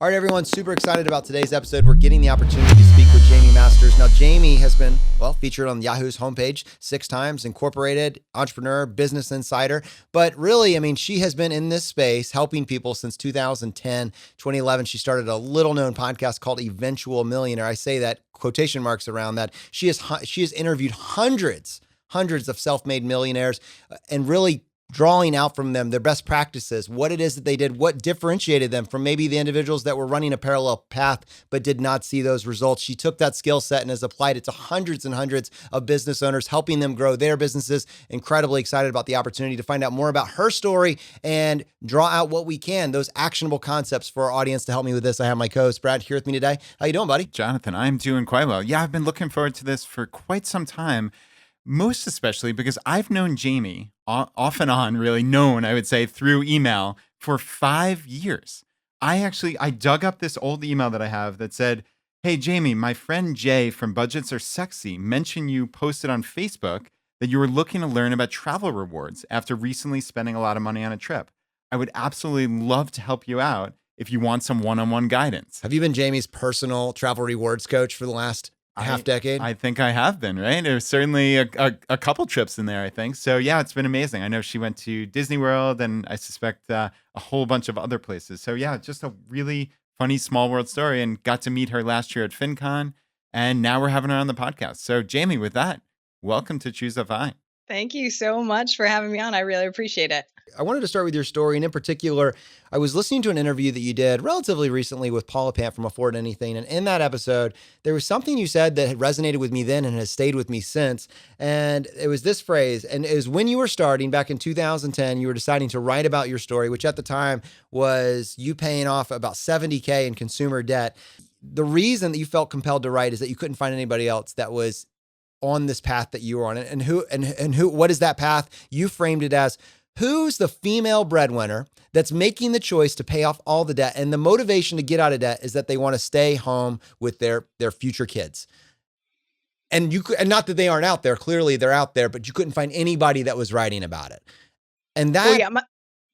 All right, everyone, super excited about today's episode. We're getting the opportunity to speak with Jaime Masters. Now, Jaime has been, featured on Yahoo's homepage 6 times, incorporated, entrepreneur, business insider. But really, she has been in this space helping people since 2010, 2011. She started a little-known podcast called Eventual Millionaire. I say that, quotation marks around that. She has interviewed hundreds of self-made millionaires and really drawing out from them their best practices, what it is that they did, what differentiated them from maybe the individuals that were running a parallel path but did not see those results. She took that skill set and has applied it to hundreds and hundreds of business owners, helping them grow their businesses. Incredibly excited about the opportunity to find out more about her story and draw out what we can, those actionable concepts for our audience. To help me with this, I have my co-host Brad here with me today. How you doing, buddy? Jonathan, I'm doing quite well. Yeah, I've been looking forward to this for quite some time. Most especially because I've known Jaime off and on, I would say, through email for 5 years. I dug up this old email that I have that said, "Hey, Jaime, my friend Jay from Budgets Are Sexy mentioned you posted on Facebook that you were looking to learn about travel rewards after recently spending a lot of money on a trip. I would absolutely love to help you out if you want some one-on-one guidance." Have you been Jaime's personal travel rewards coach for the last half decade? I think I have been, right? There's certainly a couple trips in there, I think. So yeah, it's been amazing. I know she went to Disney World and I suspect a whole bunch of other places. So yeah, just a really funny small world story, and got to meet her last year at FinCon, and now we're having her on the podcast. So Jaime, with that, welcome to Choose FI. Thank you so much for having me on. I really appreciate it. I wanted to start with your story, and in particular, I was listening to an interview that you did relatively recently with Paula Pant from Afford Anything, and in that episode, there was something you said that had resonated with me then and has stayed with me since, and it was this phrase, and it was when you were starting back in 2010, you were deciding to write about your story, which at the time was you paying off about $70K in consumer debt. The reason that you felt compelled to write is that you couldn't find anybody else that was on this path that you were on, and who, what is that path? You framed it as, who's the female breadwinner that's making the choice to pay off all the debt? And the motivation to get out of debt is that they want to stay home with their future kids. And not that they aren't out there, clearly they're out there, but you couldn't find anybody that was writing about it. And that,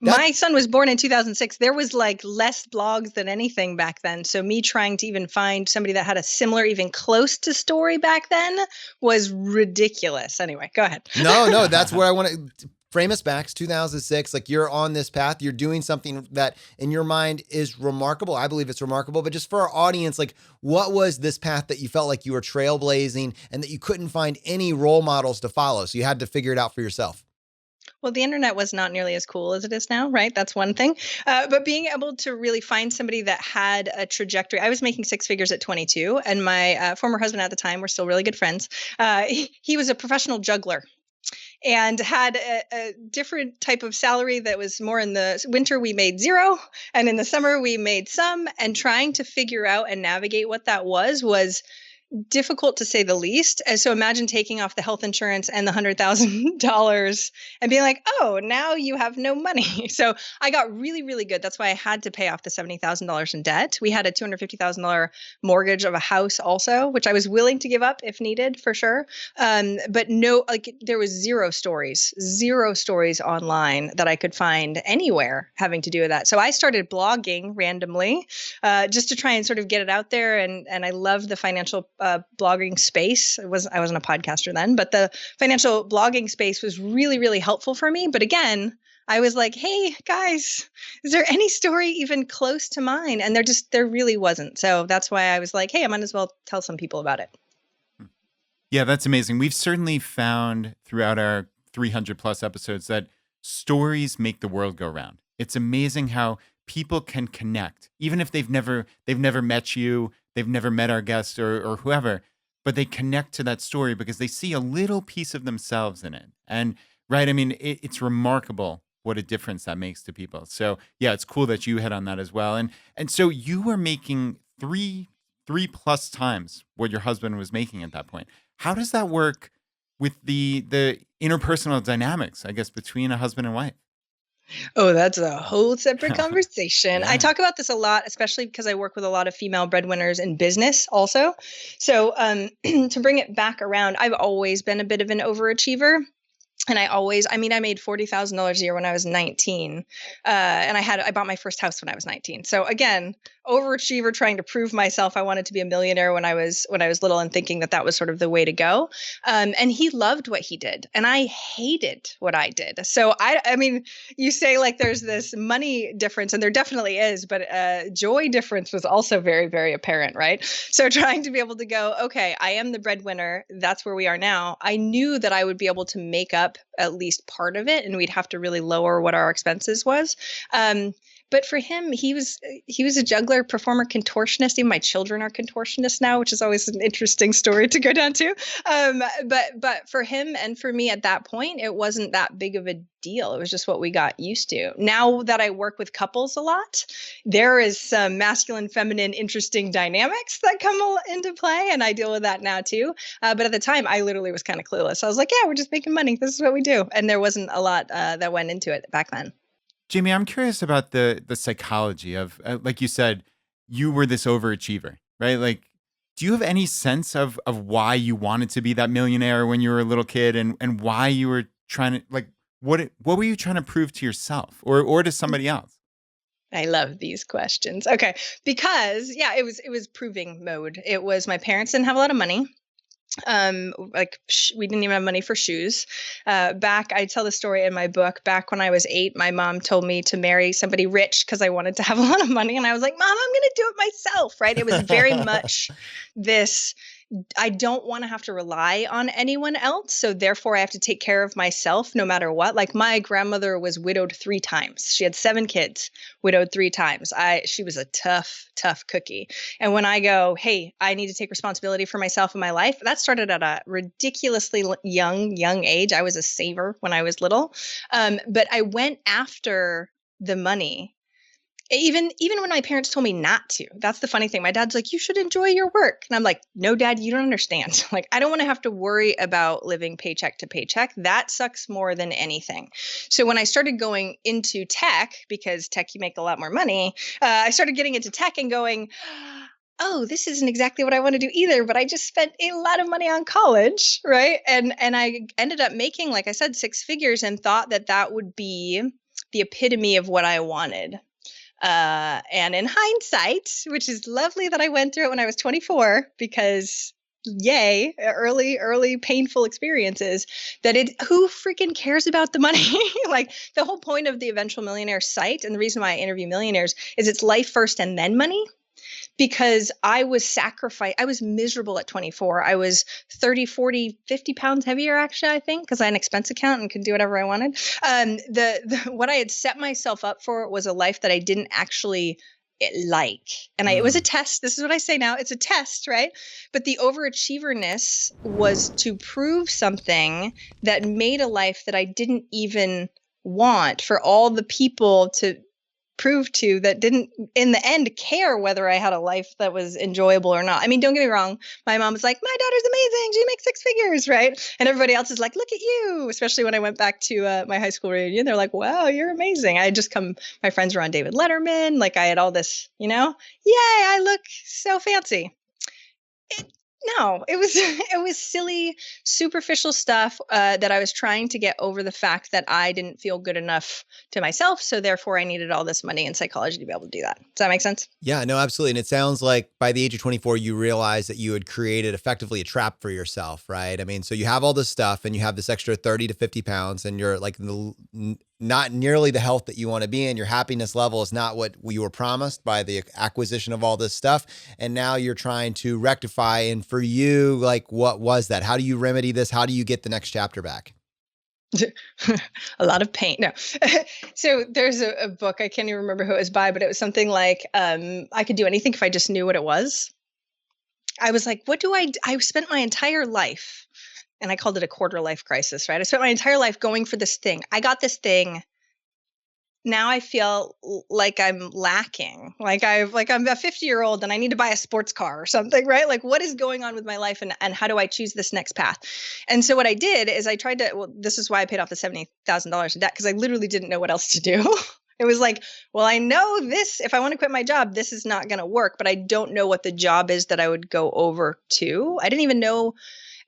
my son was born in 2006. There was less blogs than anything back then. So me trying to even find somebody that had a similar, even close to story back then was ridiculous. Anyway, go ahead. No, that's where I want to frame us back. It's 2006. You're on this path. You're doing something that in your mind is remarkable. I believe it's remarkable. But just for our audience, what was this path that you felt like you were trailblazing and that you couldn't find any role models to follow? So you had to figure it out for yourself. Well, the internet was not nearly as cool as it is now, right? That's one thing. But being able to really find somebody that had a trajectory. I was making 6 figures at 22, and my former husband at the time, we're still really good friends. He was a professional juggler and had a different type of salary that was more in the winter we made 0, and in the summer we made some, and trying to figure out and navigate what that was difficult to say the least. And so imagine taking off the health insurance and the $100,000 and being like, oh, now you have no money. So I got really, really good. That's why I had to pay off the $70,000 in debt. We had a $250,000 mortgage of a house also, which I was willing to give up if needed for sure. But no, there was zero stories online that I could find anywhere having to do with that. So I started blogging randomly just to try and sort of get it out there. And I love the financial blogging space. I wasn't a podcaster then, but the financial blogging space was really, really helpful for me. But again, I was like, hey guys, is there any story even close to mine? And there really wasn't. So that's why I was like, hey, I might as well tell some people about it. Yeah, that's amazing. We've certainly found throughout our 300 plus episodes that stories make the world go round. It's amazing how people can connect, even if they've never met you, they've never met our guest or whoever, but they connect to that story because they see a little piece of themselves in it. And right, it's remarkable what a difference that makes to people. So yeah, it's cool that you hit on that as well. And so you were making three plus times what your husband was making at that point. How does that work with the interpersonal dynamics, I guess, between a husband and wife? Oh, that's a whole separate conversation. Yeah. I talk about this a lot, especially because I work with a lot of female breadwinners in business also. So to bring it back around, I've always been a bit of an overachiever. And I made $40,000 a year when I was 19. And I bought my first house when I was 19. So again, overachiever trying to prove myself. I wanted to be a millionaire when I was little, and thinking that was sort of the way to go. And he loved what he did, and I hated what I did. So I mean, you say like there's this money difference, and there definitely is, but joy difference was also very, very apparent, right? So trying to be able to go, okay, I am the breadwinner. That's where we are now. I knew that I would be able to make up at least part of it, and we'd have to really lower what our expenses was. But for him, he was a juggler, performer, contortionist. Even my children are contortionists now, which is always an interesting story to go down to. But for him and for me at that point, it wasn't that big of a deal. It was just what we got used to. Now that I work with couples a lot, there is some masculine, feminine, interesting dynamics that come into play, and I deal with that now too. But at the time, I literally was kind of clueless. I was like, yeah, we're just making money. This is what we do. And there wasn't a lot that went into it back then. Jaime, I'm curious about the psychology of, like you said, you were this overachiever, right? Like, do you have any sense of why you wanted to be that millionaire when you were a little kid, and why you were trying to, like, what were you trying to prove to yourself or to somebody else? I love these questions. Okay, because yeah, it was proving mode. It was my parents didn't have a lot of money. We didn't even have money for shoes. I tell the story in my book. Back when I was 8, my mom told me to marry somebody rich because I wanted to have a lot of money, and I was like, Mom, I'm going to do it myself. Right? It was very much this. I don't want to have to rely on anyone else. So therefore I have to take care of myself no matter what. Like my grandmother was widowed 3 times. She had 7 kids, widowed 3 times. She was a tough cookie. And when I go, hey, I need to take responsibility for myself and my life, that started at a ridiculously young age. I was a saver when I was little. But I went after the money. Even when my parents told me not to. That's the funny thing. My dad's like, you should enjoy your work. And I'm like, no, Dad, you don't understand. Like, I don't want to have to worry about living paycheck to paycheck. That sucks more than anything. So when I started going into tech, because tech, you make a lot more money, I started getting into tech and going, oh, this isn't exactly what I want to do either, but I just spent a lot of money on college, right? And I ended up making, like I said, 6 figures, and thought that would be the epitome of what I wanted. And in hindsight, which is lovely that I went through it when I was 24, because yay, early painful experiences, who freaking cares about the money? Like the whole point of the Eventual Millionaire site, and the reason why I interview millionaires, is it's life first and then money. Because I was miserable at 24. I was 30, 40, 50 pounds heavier, actually, I think, because I had an expense account and could do whatever I wanted. What I had set myself up for was a life that I didn't actually like. And it was a test. This is what I say now. It's a test, right? But the overachieverness was to prove something that made a life that I didn't even want, for all the people to prove to that didn't in the end care whether I had a life that was enjoyable or not. I mean, don't get me wrong. My mom was like, my daughter's amazing. She makes 6 figures, right? And everybody else is like, look at you. Especially when I went back to my high school reunion, they're like, wow, you're amazing. I had just come, my friends were on David Letterman. Like I had all this, yay, I look so fancy. No, it was silly, superficial stuff that I was trying to get over the fact that I didn't feel good enough to myself. So therefore, I needed all this money and psychology to be able to do that. Does that make sense? Yeah, no, absolutely. And it sounds like by the age of 24, you realized that you had created effectively a trap for yourself, right? I mean, so you have all this stuff and you have this extra 30 to 50 pounds and you're like not nearly the health that you want to be in. Your happiness level is not what you were promised by the acquisition of all this stuff. And now you're trying to rectify. And for you, like, what was that? How do you remedy this? How do you get the next chapter back? A lot of pain. No. So there's a book, I can't even remember who it was by, but it was something like, I could do anything if I just knew what it was. I was like, I spent my entire life, and I called it a quarter life crisis, right? I spent my entire life going for this thing. I got this thing. Now I feel like I'm lacking. Like I'm a 50-year-old and I need to buy a sports car or something, right? Like what is going on with my life and how do I choose this next path? And so what I did is I tried to, this is why I paid off the $70,000 in debt, because I literally didn't know what else to do. It was like, well, I know this, if I want to quit my job, this is not going to work, but I don't know what the job is that I would go over to. I didn't even know.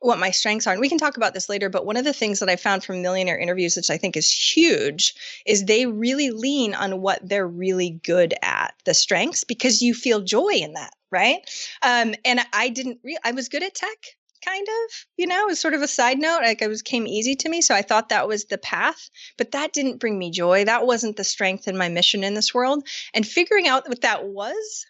what my strengths are. And we can talk about this later, but one of the things that I found from millionaire interviews, which I think is huge, is they really lean on what they're really good at, the strengths, because you feel joy in that, right? And I was good at tech. Kind of, it was sort of a side note. Like came easy to me. So I thought that was the path, but that didn't bring me joy. That wasn't the strength in my mission in this world. And figuring out what that was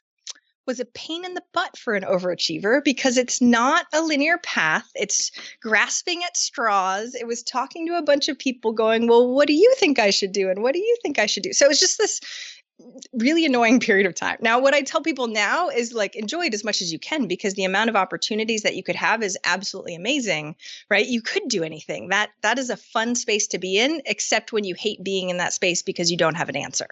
a pain in the butt for an overachiever because it's not a linear path. It's grasping at straws. It was talking to a bunch of people going, well, what do you think I should do? And what do you think I should do? So it was just this really annoying period of time. Now, what I tell people now is like, enjoy it as much as you can because the amount of opportunities that you could have is absolutely amazing, right? You could do anything. That is a fun space to be in, except when you hate being in that space because you don't have an answer.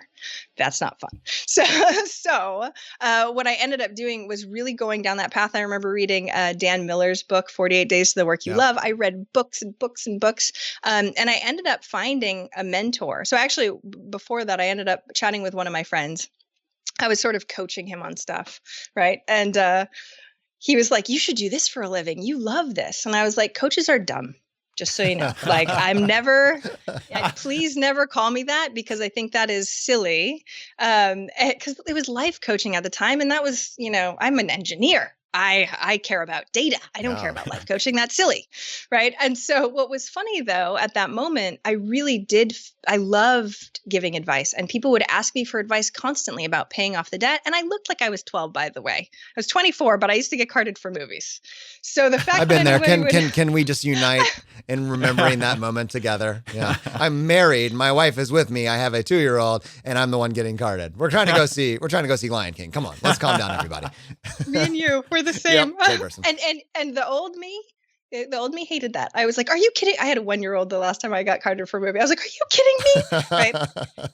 That's not fun. So what I ended up doing was really going down that path. I remember reading Dan Miller's book, 48 Days to the Work You Love. I read books and books and books. And I ended up finding a mentor. So actually, before that, I ended up chatting with one of my friends. I was sort of coaching him on stuff, right? And he was like, you should do this for a living. You love this. And I was like, coaches are dumb, just so you know. Like, please never call me that because I think that is silly. Because it was life coaching at the time. And that was, I'm an engineer. I care about data. I don't care about life coaching. That's silly. Right. And so what was funny though, at that moment, I loved giving advice and people would ask me for advice constantly about paying off the debt. And I looked like I was 12, by the way. I was 24, but I used to get carded for movies. So the fact I've been there. Can we just unite in remembering that moment together? Yeah. I'm married. My wife is with me. I have a 2-year-old and I'm the one getting carded. We're trying to go see Lion King. Come on, let's calm down, everybody. Me and you, we're the same. Yep, and the old me hated that. I was like, are you kidding? I had a 1-year-old the last time I got carded for a movie. I was like, are you kidding me? Right.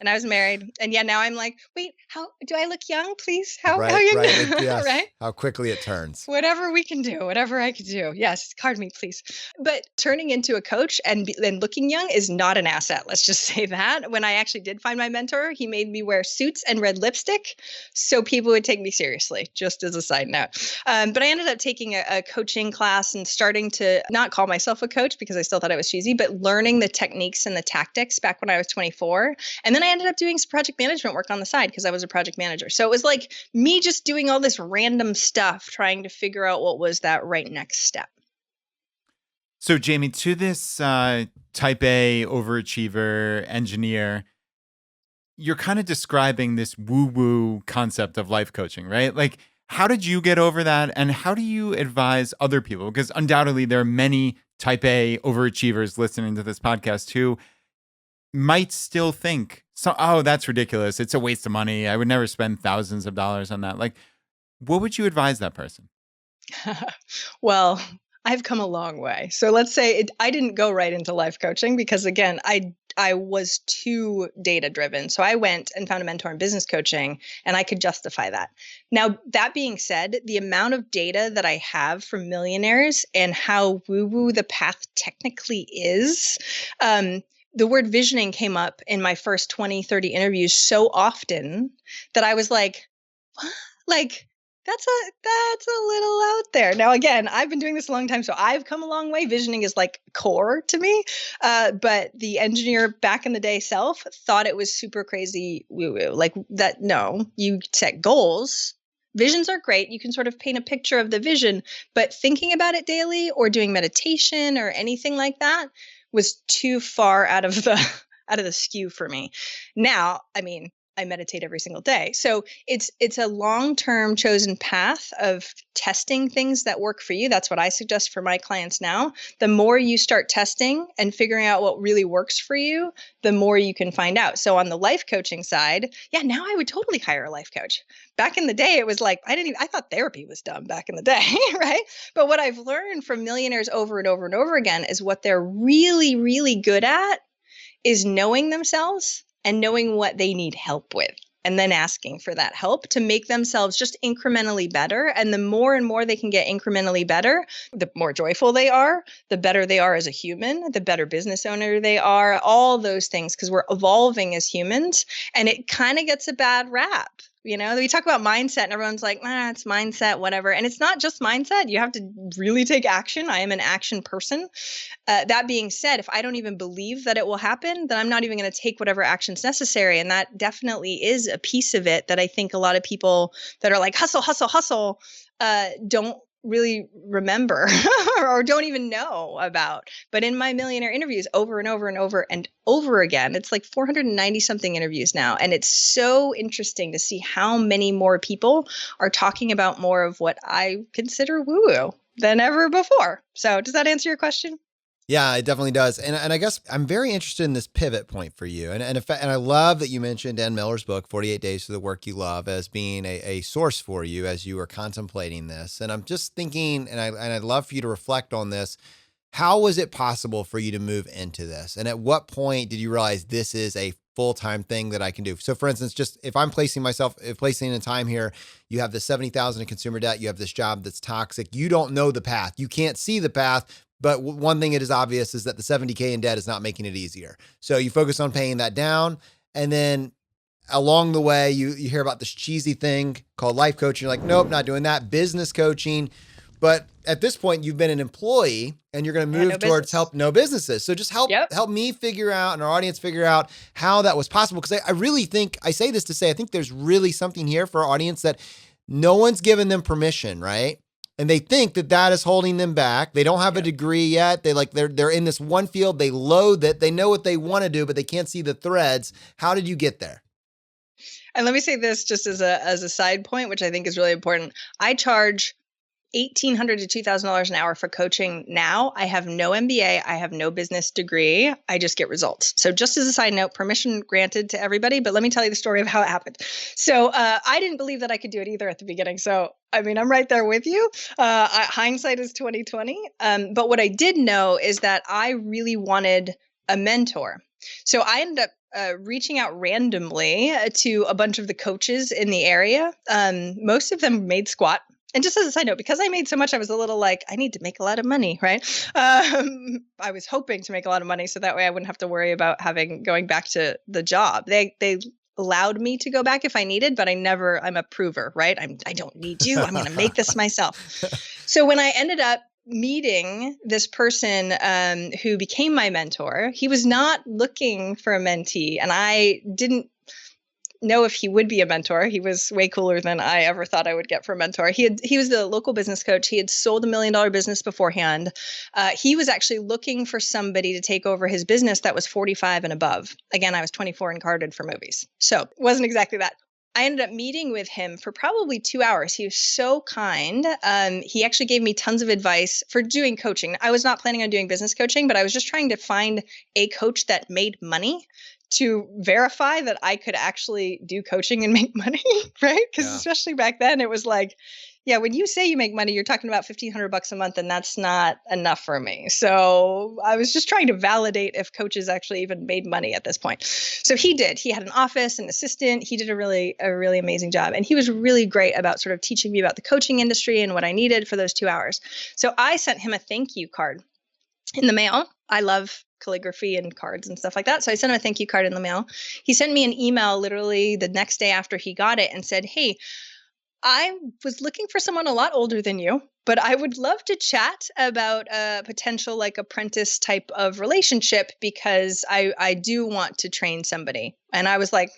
And I was married. And yeah, now I'm like, wait, how do I look young, please? How young? Right. Yes. Right. How quickly it turns. Whatever we can do, whatever I can do. Yes. Card me, please. But turning into a coach and looking young is not an asset. Let's just say that. When I actually did find my mentor, he made me wear suits and red lipstick so people would take me seriously, just as a side note. But I ended up taking a coaching class and starting to not call myself a coach because I still thought it was cheesy, but learning the techniques and the tactics back when I was 24. And then I ended up doing some project management work on the side because I was a project manager. So it was like me just doing all this random stuff, trying to figure out what was that right next step. So Jaime, to this type A overachiever engineer, you're kind of describing this woo-woo concept of life coaching, right? Like, how did you get over that? And how do you advise other people? Because undoubtedly there are many type A overachievers listening to this podcast who might still think, oh, that's ridiculous. It's a waste of money. I would never spend thousands of dollars on that. Like, what would you advise that person? Well, I've come a long way. So let's say I didn't go right into life coaching because, again, I was too data driven. So I went and found a mentor in business coaching and I could justify that. Now, that being said, the amount of data that I have from millionaires and how woo-woo the path technically is, the word visioning came up in my first 20, 30 interviews so often that I was like, what? Like, that's a little out there. Now, again, I've been doing this a long time, so I've come a long way. Visioning is like core to me. But the engineer back in the day self thought it was super crazy woo-woo. Like that, no, you set goals. Visions are great. You can sort of paint a picture of the vision, but thinking about it daily or doing meditation or anything like that was too far out of the skew for me. Now, I mean, I meditate every single day. So it's a long-term chosen path of testing things that work for you. That's what I suggest for my clients now. The more you start testing and figuring out what really works for you, the more you can find out. So on the life coaching side, yeah, now I would totally hire a life coach. Back in the day, it was like, I thought therapy was dumb back in the day, right? But what I've learned from millionaires over and over and over again is what they're really, really good at is knowing themselves and knowing what they need help with, and then asking for that help to make themselves just incrementally better. And the more and more they can get incrementally better, the more joyful they are, the better they are as a human, the better business owner they are, all those things, because we're evolving as humans. And it kind of gets a bad rap We talk about mindset and everyone's like, it's mindset, whatever. And it's not just mindset. You have to really take action. I am an action person. That being said, if I don't even believe that it will happen, then I'm not even going to take whatever action's necessary. And that definitely is a piece of it that I think a lot of people that are like, hustle, hustle, hustle, don't really remember or don't even know about. But in my millionaire interviews over and over and over and over again, it's like 490 something interviews now. And it's so interesting to see how many more people are talking about more of what I consider woo-woo than ever before. So does that answer your question? Yeah, it definitely does. And I guess I'm very interested in this pivot point for you. And I love that you mentioned Dan Miller's book, 48 Days to the Work You Love, as being a source for you as you were contemplating this. And I'm just thinking, and I'd love for you to reflect on this. How was it possible for you to move into this? And at what point did you realize this is a full-time thing that I can do? So for instance, just if I'm placing in time here, you have the 70,000 in consumer debt, you have this job that's toxic, you don't know the path, you can't see the path. But one thing that is obvious is that the 70K in debt is not making it easier. So you focus on paying that down. And then along the way, you hear about this cheesy thing called life coaching. You're like, nope, not doing that. Business coaching. But at this point, you've been an employee and you're going to move towards no businesses. So just help me figure out and our audience figure out how that was possible. Because I really think, I say this to say, I think there's really something here for our audience that no one's given them permission, right? And they think that is holding them back. They don't have a degree yet. They're in this one field. They loathe it. They know what they want to do, but they can't see the threads. How did you get there? And let me say this just as a side point, which I think is really important. I charge $1,800 to $2,000 an hour for coaching now. I have no MBA. I have no business degree. I just get results. So just as a side note, permission granted to everybody, but let me tell you the story of how it happened. So I didn't believe that I could do it either at the beginning. So, I mean, I'm right there with you. Hindsight is 2020. But what I did know is that I really wanted a mentor. So I ended up reaching out randomly to a bunch of the coaches in the area. Most of them made squat. And just as a side note, because I made so much, I was a little like, I need to make a lot of money, right? I was hoping to make a lot of money so that way I wouldn't have to worry about going back to the job. They allowed me to go back if I needed, but I'm a prover, right? I don't need you. I'm going to make this myself. So when I ended up meeting this person who became my mentor, he was not looking for a mentee, and I didn't know if he would be a mentor. He was way cooler than I ever thought I would get for a mentor. He was the local business coach. He had sold $1 million business beforehand. He was actually looking for somebody to take over his business that was 45 and above. Again, I was 24 and carded for movies. So it wasn't exactly that. I ended up meeting with him for probably 2 hours. He was so kind. He actually gave me tons of advice for doing coaching. I was not planning on doing business coaching, but I was just trying to find a coach that made money to verify that I could actually do coaching and make money, right? Because especially back then, it was like, when you say you make money, you're talking about $1,500 a month, and that's not enough for me. So I was just trying to validate if coaches actually even made money at this point. So he did. He had an office, an assistant. He did a really amazing job. And he was really great about sort of teaching me about the coaching industry and what I needed for those 2 hours. So I sent him a thank you card in the mail. I love calligraphy and cards and stuff like that. So I sent him a thank you card in the mail. He sent me an email literally the next day after he got it and said, hey, I was looking for someone a lot older than you, but I would love to chat about a potential like apprentice type of relationship because I do want to train somebody. And I was like,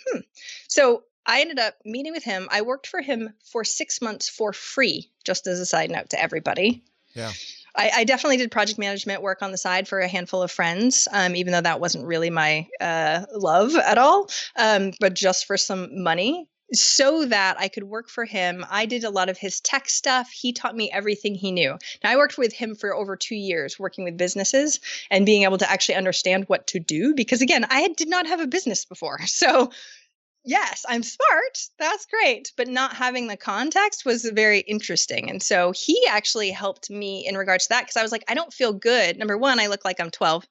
So I ended up meeting with him. I worked for him for 6 months for free, just as a side note to everybody. Yeah. I definitely did project management work on the side for a handful of friends, even though that wasn't really my love at all, but just for some money so that I could work for him. I did a lot of his tech stuff. He taught me everything he knew. Now, I worked with him for over 2 years working with businesses and being able to actually understand what to do because, again, I did not have a business before. So yes, I'm smart. That's great. But not having the context was very interesting. And so he actually helped me in regards to that because I was like, I don't feel good. Number one, I look like I'm 12.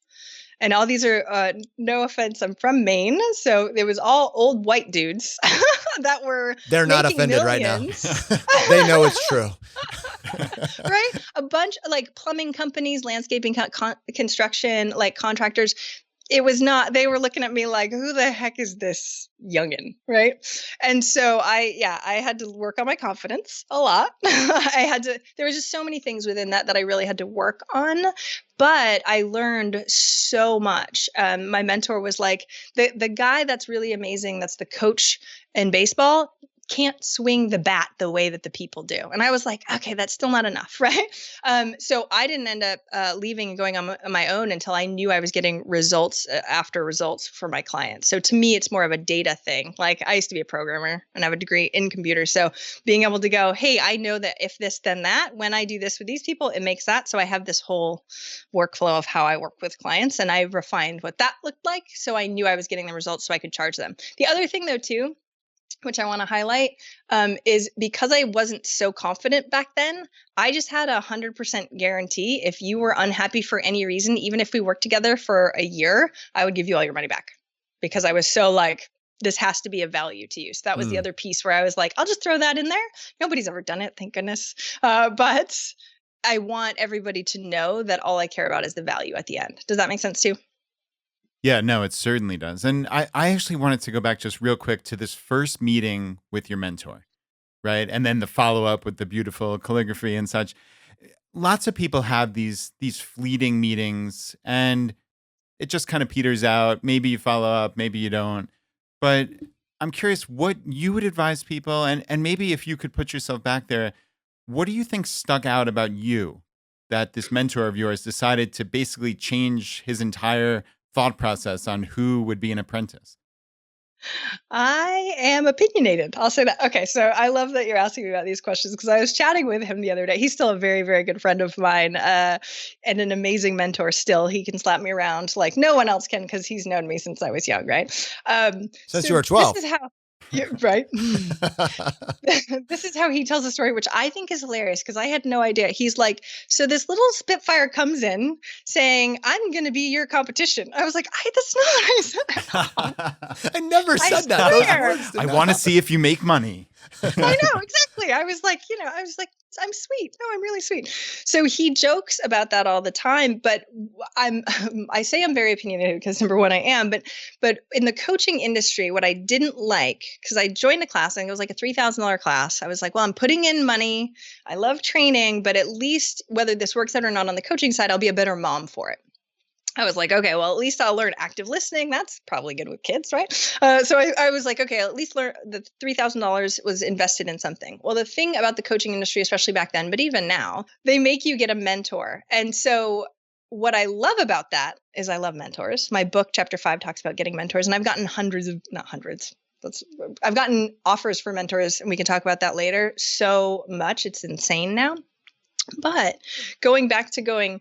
And all these are, no offense, I'm from Maine. So it was all old white dudes that were They're not offended millions. Right now. They know it's true. Right? A bunch of like plumbing companies, landscaping, construction, like contractors. it was not, they were looking at me like, who the heck is this youngin, right? And so I had to work on my confidence a lot. There was just so many things within that I really had to work on, but I learned so much. My mentor was like, the guy that's really amazing, that's the coach in baseball, can't swing the bat the way that the people do. And I was like, okay, that's still not enough, right? So I didn't end up leaving and going on my own until I knew I was getting results after results for my clients. So to me, it's more of a data thing. Like I used to be a programmer and I have a degree in computers. So being able to go, hey, I know that if this, then that, when I do this with these people, it makes that. So I have this whole workflow of how I work with clients, and I refined what that looked like. So I knew I was getting the results so I could charge them. The other thing though, too, which I want to highlight, is because I wasn't so confident back then, I just had 100% guarantee if you were unhappy for any reason, even if we worked together for a year, I would give you all your money back, because I was so like, this has to be of value to you. So that was the other piece where I was like, I'll just throw that in there. Nobody's ever done it, thank goodness. But I want everybody to know that all I care about is the value at the end. Does that make sense too? Yeah, no, it certainly does. And I actually wanted to go back just real quick to this first meeting with your mentor, right? And then the follow-up with the beautiful calligraphy and such. Lots of people have these fleeting meetings and it just kind of peters out. Maybe you follow up, maybe you don't. But I'm curious what you would advise people, and maybe if you could put yourself back there, what do you think stuck out about you that this mentor of yours decided to basically change his entire thought process on who would be an apprentice? I am opinionated. I'll say that. Okay, so I love that you're asking me about these questions because I was chatting with him the other day. He's still a very, very good friend of mine, and an amazing mentor still. He can slap me around like no one else can because he's known me since I was young, right? Since you were 12. This is how, yeah, right? This is how he tells the story, which I think is hilarious because I had no idea. He's like, so this little Spitfire comes in saying, I'm going to be your competition. I was like, that's not what I said. I never said that. swear. Those words did I not want to happen. see if you make money. I know, exactly. I was like, I'm sweet. No, I'm really sweet. So he jokes about that all the time, but I say I'm very opinionated because number one, I am, but in the coaching industry, what I didn't like, because I joined a class, and it was like a $3,000 class. I was like, well, I'm putting in money. I love training, but at least whether this works out or not on the coaching side, I'll be a better mom for it. I was like, okay, well, at least I'll learn active listening. That's probably good with kids, right? So I was like, okay, at least learn the $3,000 was invested in something. Well, the thing about the coaching industry, especially back then, but even now, they make you get a mentor. And so what I love about that is I love mentors. My book, Chapter 5, talks about getting mentors, and I've gotten I've gotten offers for mentors, and we can talk about that later. So much, it's insane now. But going back to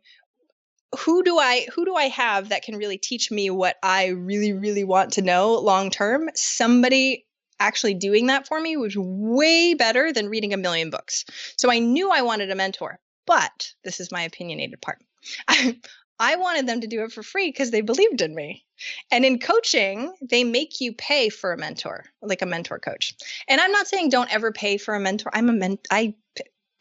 who do I have that can really teach me what I really, really want to know long term? Somebody actually doing that for me was way better than reading a million books. So I knew I wanted a mentor, but this is my opinionated part. I wanted them to do it for free because they believed in me. And in coaching, they make you pay for a mentor, like a mentor coach. And I'm not saying don't ever pay for a mentor.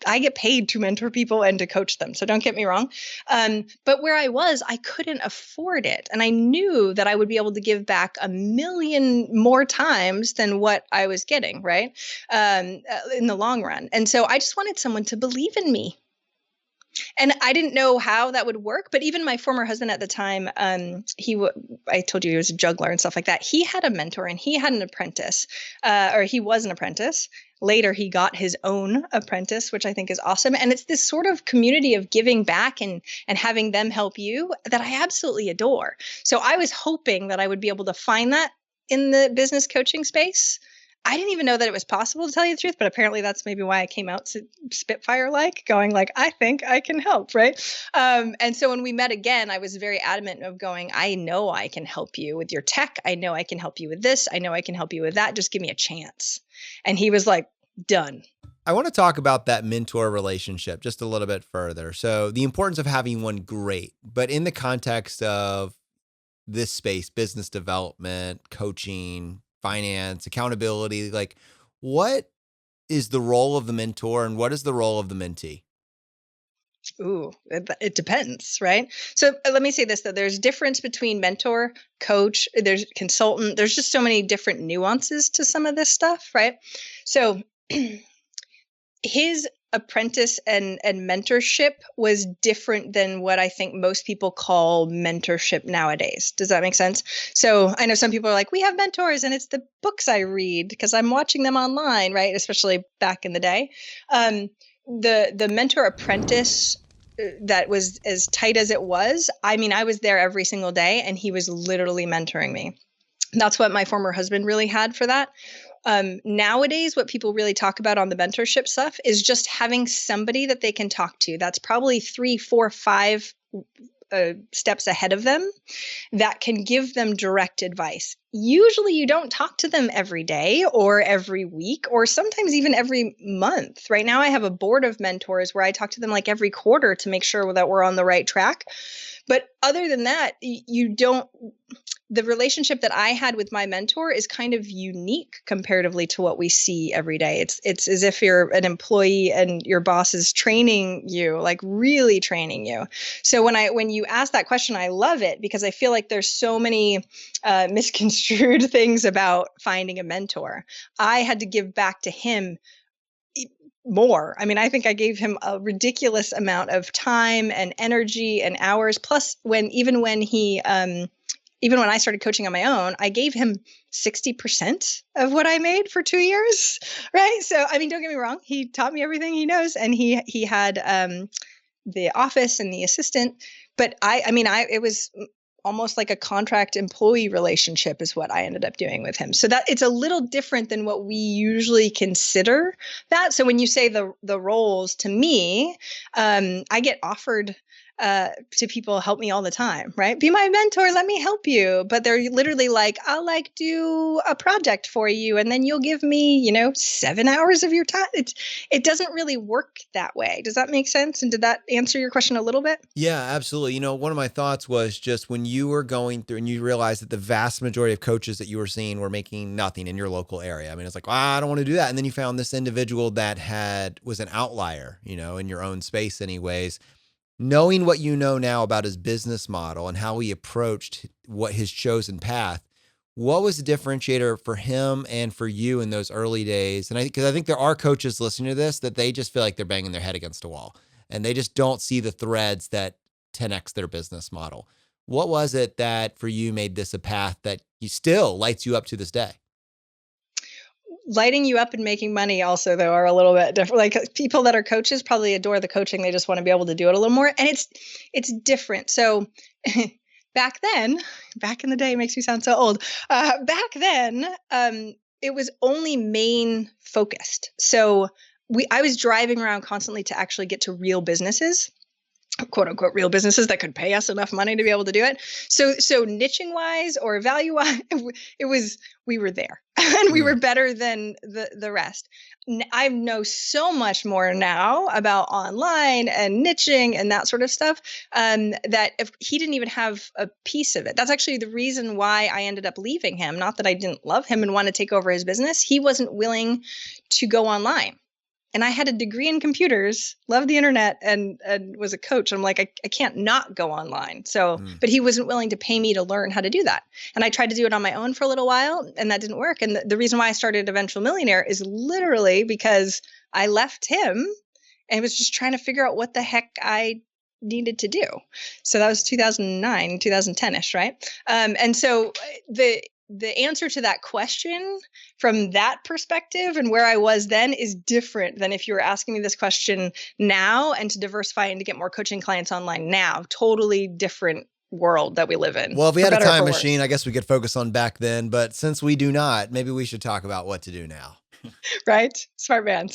I get paid to mentor people and to coach them. So don't get me wrong. But where I was, I couldn't afford it. And I knew that I would be able to give back 1 million more times than what I was getting, right? In the long run. And so I just wanted someone to believe in me. And I didn't know how that would work, but even my former husband at the time, I told you he was a juggler and stuff like that. He had a mentor and he had an apprentice, or he was an apprentice. Later, he got his own apprentice, which I think is awesome. And it's this sort of community of giving back and having them help you that I absolutely adore. So I was hoping that I would be able to find that in the business coaching space. I didn't even know that it was possible, to tell you the truth, but apparently that's maybe why I came out to Spitfire-like, going like, I think I can help, right? And so when we met again, I was very adamant of going, I know I can help you with your tech. I know I can help you with this. I know I can help you with that. Just give me a chance. And he was like, done. I want to talk about that mentor relationship just a little bit further. So the importance of having one, great, but in the context of this space, business development, coaching, finance, accountability, like what is the role of the mentor and what is the role of the mentee? Ooh, it depends, right? So let me say this, though. There's difference between mentor, coach, there's consultant. There's just so many different nuances to some of this stuff, right? So his apprentice and mentorship was different than what I think most people call mentorship nowadays. Does that make sense? So I know some people are like, we have mentors and it's the books I read because I'm watching them online, right? Especially back in the day. The mentor apprentice that was as tight as it was. I mean, I was there every single day and he was literally mentoring me. That's what my former husband really had for that. Nowadays, what people really talk about on the mentorship stuff is just having somebody that they can talk to. That's probably 3, 4, 5 steps ahead of them that can give them direct advice. Usually you don't talk to them every day or every week or sometimes even every month. Right now I have a board of mentors where I talk to them like every quarter to make sure that we're on the right track. But other than that, the relationship that I had with my mentor is kind of unique comparatively to what we see every day. It's as if you're an employee and your boss is training you, like really training you. So when you ask that question, I love it because I feel like there's so many misconstrued things about finding a mentor. I had to give back to him more. I mean, I think I gave him a ridiculous amount of time and energy and hours. Plus, even when I started coaching on my own, I gave him 60% of what I made for 2 years, right? So, I mean, don't get me wrong. He taught me everything he knows, and he had the office and the assistant. But it was almost like a contract employee relationship is what I ended up doing with him. So that it's a little different than what we usually consider that. So when you say the roles to me, I get offered to people help me all the time, right? Be my mentor, let me help you. But they're literally like, I'll do a project for you and then you'll give me, 7 hours of your time. It doesn't really work that way. Does that make sense? And did that answer your question a little bit? Yeah, absolutely. One of my thoughts was just when you were going through and you realized that the vast majority of coaches that you were seeing were making nothing in your local area. I mean, it's like, I don't want to do that. And then you found this individual that was an outlier, in your own space anyways. Knowing what you know now about his business model and how he approached what his chosen path, what was the differentiator for him and for you in those early days? And because I think there are coaches listening to this that they just feel like they're banging their head against a wall and they just don't see the threads that 10x their business model. What was it that for you made this a path that still lights you up to this day? Lighting you up and making money also, though, are a little bit different. Like people that are coaches probably adore the coaching. They just want to be able to do it a little more. And it's different. So back in the day, it makes me sound so old. Back then, it was only Maine focused. So I was driving around constantly to actually get to real businesses, quote unquote, real businesses that could pay us enough money to be able to do it. So niching wise or value wise, we were there and we were better than the rest. I know so much more now about online and niching and that sort of stuff, that if he didn't even have a piece of it. That's actually the reason why I ended up leaving him. Not that I didn't love him and want to take over his business. He wasn't willing to go online. And I had a degree in computers, loved the internet, and was a coach. I'm like, I can't not go online. So, but he wasn't willing to pay me to learn how to do that. And I tried to do it on my own for a little while, and that didn't work. And the reason why I started Eventual Millionaire is literally because I left him and was just trying to figure out what the heck I needed to do. So that was 2009, 2010-ish, right? And so the answer to that question from that perspective and where I was then is different than if you were asking me this question now and to diversify and to get more coaching clients online now. Totally different world that we live in. Well, if we had a time machine, I guess we could focus on back then. But since we do not, maybe we should talk about what to do now. Right? Smart man.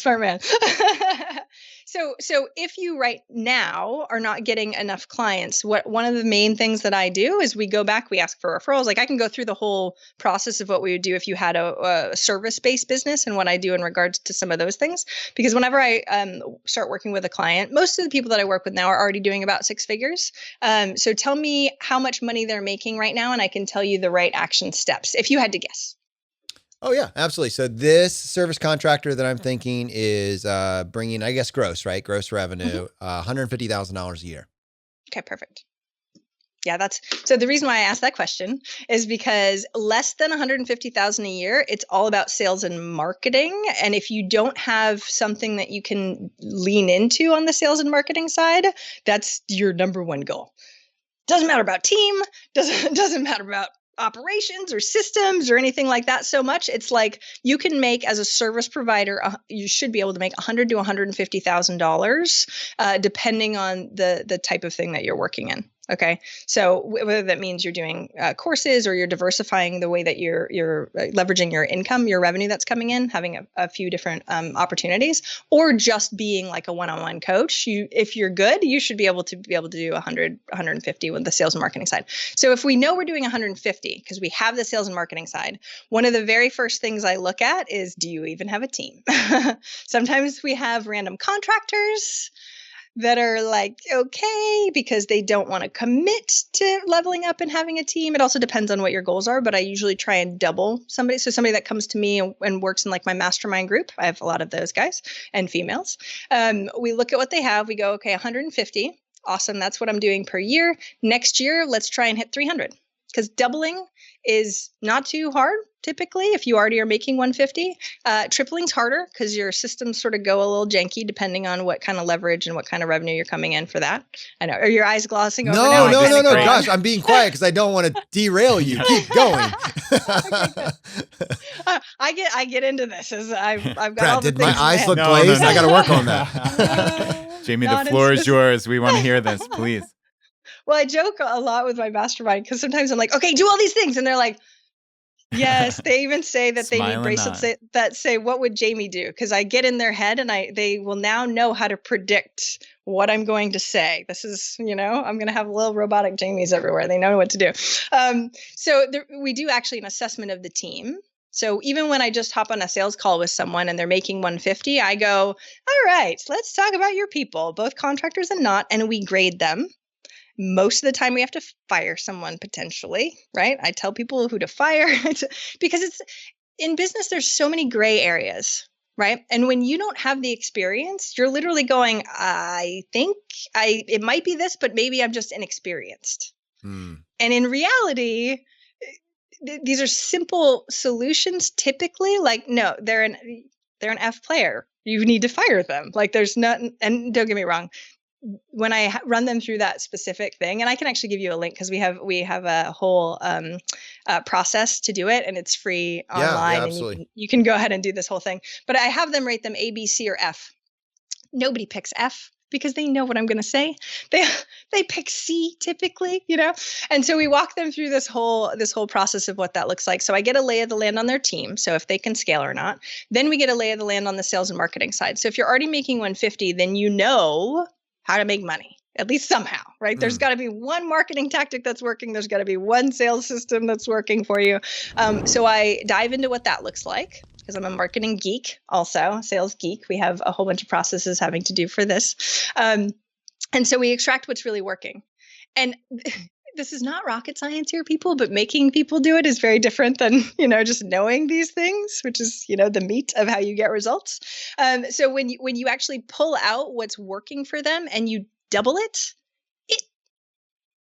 So if you right now are not getting enough clients, one of the main things that I do is we go back, we ask for referrals. Like I can go through the whole process of what we would do if you had a service-based business and what I do in regards to some of those things. Because whenever I start working with a client, most of the people that I work with now are already doing about 6 figures. So tell me how much money they're making right now, and I can tell you the right action steps if you had to guess. Oh yeah, absolutely. So this service contractor that I'm thinking is bringing, I guess, gross, right? Gross revenue, $150,000 a year. Okay, perfect. Yeah, so the reason why I asked that question is because less than 150,000 a year, it's all about sales and marketing. And if you don't have something that you can lean into on the sales and marketing side, that's your number one goal. Doesn't matter about team, doesn't matter about operations or systems or anything like that so much. It's like you can make, as a service provider, you should be able to make $100,000 to $150,000 depending on the type of thing that you're working in. Okay. So whether that means you're doing courses or you're diversifying the way that you're leveraging your income, your revenue that's coming in, having a few different opportunities, or just being like a one-on-one coach, if you're good, you should be able to do 100, 150 with the sales and marketing side. So if we know we're doing 150 because we have the sales and marketing side, one of the very first things I look at is, do you even have a team? Sometimes we have random contractors that are like, okay, because they don't want to commit to leveling up and having a team. It also depends on what your goals are, but I usually try and double somebody. So somebody that comes to me and works in like my mastermind group, I have a lot of those guys and females. We look at what they have. We go, okay, 150. Awesome. That's what I'm doing per year. Next year, let's try and hit 300. Because doubling is not too hard, typically, if you already are making 150. Tripling's harder because your systems sort of go a little janky depending on what kind of leverage and what kind of revenue you're coming in for that. I know. Are your eyes glossing over now? No. Gosh, I'm being quiet because I don't want to derail you. Keep going. I get into this as I've got Brad, all the did my things in eyes head. look glazed? I got to work on that. Jamie, the floor is yours. We want to hear this, please. Well, I joke a lot with my mastermind because sometimes I'm like, okay, do all these things. And they're like, yes. They even say that they need bracelets that say, what would Jamie do? Because I get in their head and they will now know how to predict what I'm going to say. This is, I'm going to have little robotic Jamies everywhere. They know what to do. We do actually an assessment of the team. So even when I just hop on a sales call with someone and they're making 150, I go, all right, let's talk about your people, both contractors and not, and we grade them. Most of the time we have to fire someone potentially, right? I tell people who to fire because it's in business, there's so many gray areas, right? And when you don't have the experience, you're literally going, I think it might be this, but maybe I'm just inexperienced. And in reality, these are simple solutions typically. Like, no, they're an F player. You need to fire them. Like there's nothing, and don't get me wrong, when I run them through that specific thing, and I can actually give you a link because we have a whole process to do it, and it's free online. Yeah, absolutely. And you can go ahead and do this whole thing. But I have them rate them A, B, C, or F. Nobody picks F because they know what I'm going to say. They pick C typically, And so we walk them through this whole process of what that looks like. So I get a lay of the land on their team, so if they can scale or not. Then we get a lay of the land on the sales and marketing side. So if you're already making 150, then you know how to make money, at least somehow, right? There's got to be one marketing tactic that's working. There's got to be one sales system that's working for you. So I dive into what that looks like because I'm a marketing geek, also sales geek. We have a whole bunch of processes having to do for this. And so we extract what's really working. And this is not rocket science here, people, but making people do it is very different than, just knowing these things, which is, the meat of how you get results. So when you actually pull out what's working for them and you double it, it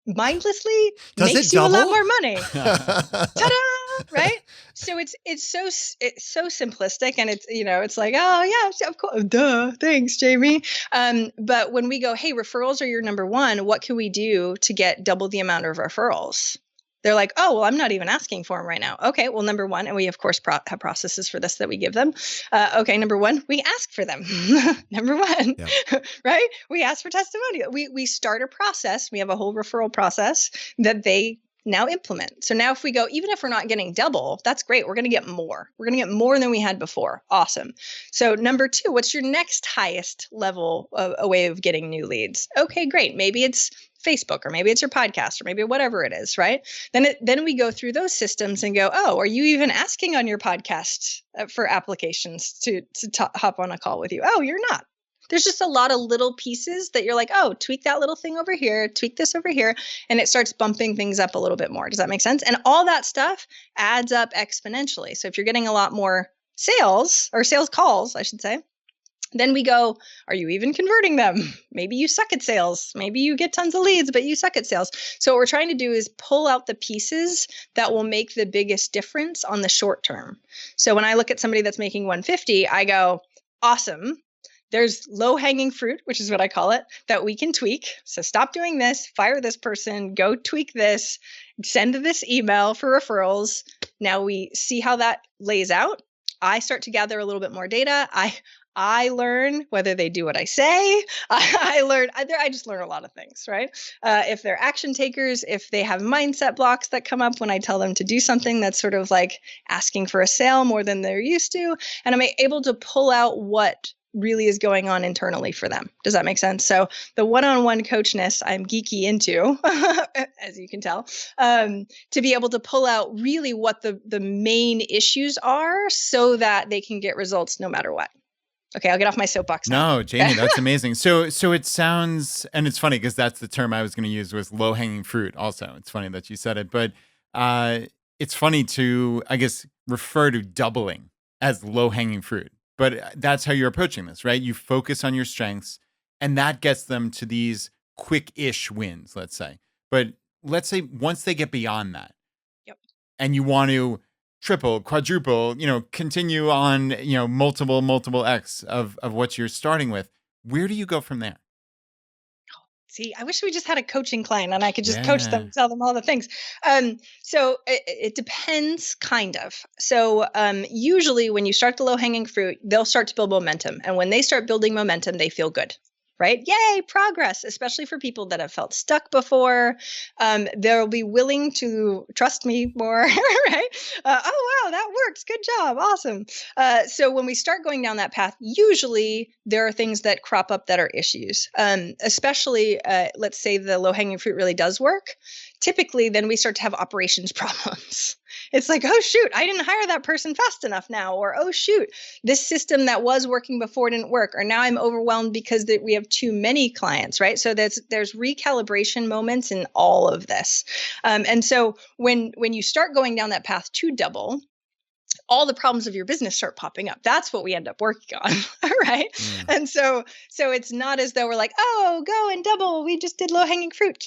mindlessly makes you a lot more money. Ta-da! Right? So it's so simplistic, and it's like, oh yeah, of course, duh, thanks, Jamie. But when we go, hey, referrals are your number one, what can we do to get double the amount of referrals? They're like, oh, well, I'm not even asking for them right now. Okay, well, number one, and we of course have processes for this that we give them. Okay, number one, we ask for them. Number one, yeah. Right? We ask for testimonial. We start a process. We have a whole referral process that they now implement. So now if we go, even if we're not getting double, that's great. We're going to get more. We're going to get more than we had before. Awesome. So number two, what's your next highest level of a way of getting new leads? Okay, great. Maybe it's Facebook, or maybe it's your podcast, or maybe whatever it is, right? Then we go through those systems and go, oh, are you even asking on your podcast for applications to hop on a call with you? Oh, you're not. There's just a lot of little pieces that you're like, oh, tweak that little thing over here, tweak this over here, and it starts bumping things up a little bit more. Does that make sense? And all that stuff adds up exponentially. So if you're getting a lot more sales or sales calls, I should say, then we go, are you even converting them? Maybe you suck at sales. Maybe you get tons of leads, but you suck at sales. So what we're trying to do is pull out the pieces that will make the biggest difference on the short term. So when I look at somebody that's making 150, I go, awesome. There's low-hanging fruit, which is what I call it, that we can tweak. So stop doing this, fire this person, go tweak this, send this email for referrals. Now we see how that lays out. I start to gather a little bit more data. I learn whether they do what I say. I just learn a lot of things, right? If they're action takers, if they have mindset blocks that come up when I tell them to do something that's sort of like asking for a sale more than they're used to. And I'm able to pull out what really is going on internally for them. Does that make sense? So the one-on-one coachness I'm geeky into, as you can tell, to be able to pull out really what the main issues are so that they can get results no matter what. Okay, I'll get off my soapbox now. No, Jamie, that's amazing. So it sounds, and it's funny because that's the term I was going to use, was low-hanging fruit also. It's funny that you said it, but it's funny to, I guess, refer to doubling as low-hanging fruit. But that's how you're approaching this, right? You focus on your strengths, and that gets them to these quick-ish wins, let's say. But let's say once they get beyond that, yep, and you want to triple, quadruple, continue on, multiple X of what you're starting with, where do you go from there? See, I wish we just had a coaching client and I could just coach them, tell them all the things. So it depends, kind of. So usually when you start the low-hanging fruit, they'll start to build momentum. And when they start building momentum, they feel good. Right? Yay, progress, especially for people that have felt stuck before. They'll be willing to trust me more, right? Oh, wow, that works. Good job. Awesome. So when we start going down that path, usually there are things that crop up that are issues, especially let's say the low-hanging fruit really does work. Typically, then we start to have operations problems. It's like, oh, shoot, I didn't hire that person fast enough now. Or, oh, shoot, this system that was working before didn't work. Or now I'm overwhelmed because we have too many clients, right? So there's recalibration moments in all of this. And so when you start going down that path to double, all the problems of your business start popping up. That's what we end up working on, right? And so it's not as though we're like, oh, go and double. We just did low-hanging fruit.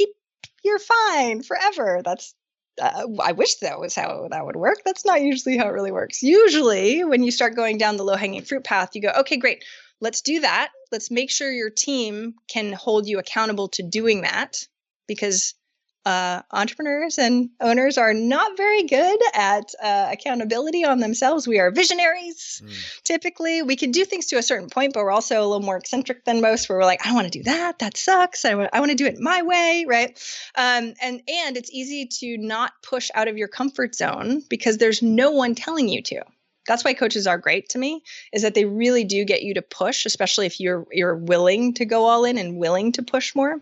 You're fine forever. That's I wish that was how that would work. That's not usually how it really works. Usually when you start going down the low-hanging fruit path, you go, okay, great. Let's do that. Let's make sure your team can hold you accountable to doing that, because entrepreneurs and owners are not very good at accountability on themselves. We are visionaries. Typically, we can do things to a certain point, but we're also a little more eccentric than most, where we're like, I don't want to do that. That sucks. I want to do it my way, right? And it's easy to not push out of your comfort zone because there's no one telling you to. That's why coaches are great to me, is that they really do get you to push, especially if you're willing to go all in and willing to push more.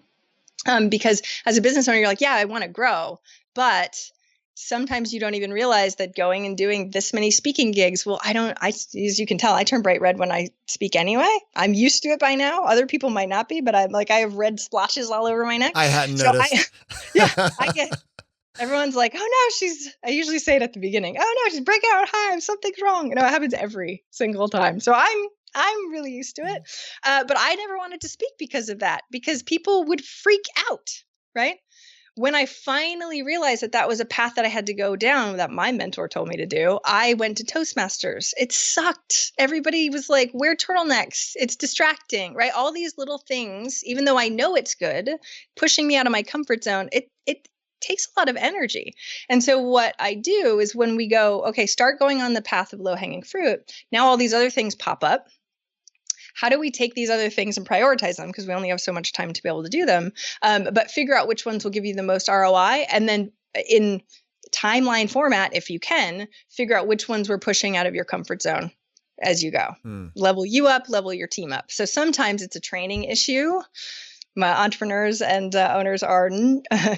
Because as a business owner, you're like, yeah, I want to grow, but sometimes you don't even realize that going and doing this many speaking gigs. Well, as you can tell, I turn bright red when I speak anyway. I'm used to it by now. Other people might not be, but I have red splotches all over my neck. I hadn't noticed. I get, everyone's like, oh no, I usually say it at the beginning. Oh no, she's breaking out hives. Something's wrong. It happens every single time. So I'm really used to it. But I never wanted to speak because of that, because people would freak out, right? When I finally realized that was a path that I had to go down, that my mentor told me to do, I went to Toastmasters. It sucked. Everybody was like, wear turtlenecks. It's distracting, right? All these little things, even though I know it's good, pushing me out of my comfort zone, it takes a lot of energy. And so what I do is when we go, okay, start going on the path of low-hanging fruit, now all these other things pop up. How do we take these other things and prioritize them? Because we only have so much time to be able to do them. But figure out which ones will give you the most ROI. And then in timeline format, if you can, figure out which ones we're pushing out of your comfort zone as you go. Level you up, level your team up. So sometimes it's a training issue. My entrepreneurs and owners are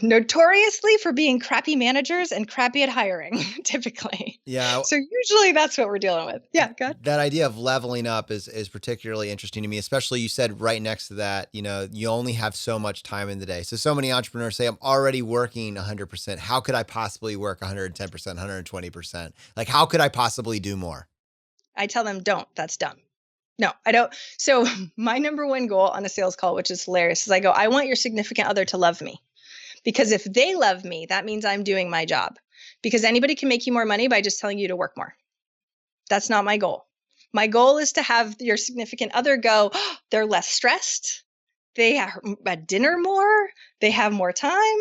notoriously for being crappy managers and crappy at hiring, typically. Yeah. So usually that's what we're dealing with. Yeah, go ahead. That idea of leveling up is particularly interesting to me, especially you said right next to that, you only have so much time in the day. So many entrepreneurs say, I'm already working 100%. How could I possibly work 110%, 120%? Like, how could I possibly do more? I tell them, don't. That's dumb. No, I don't. So my number one goal on a sales call, which is hilarious, is I go, I want your significant other to love me. Because if they love me, that means I'm doing my job. Because anybody can make you more money by just telling you to work more. That's not my goal. My goal is to have your significant other go, oh, they're less stressed. They are at dinner more. They have more time.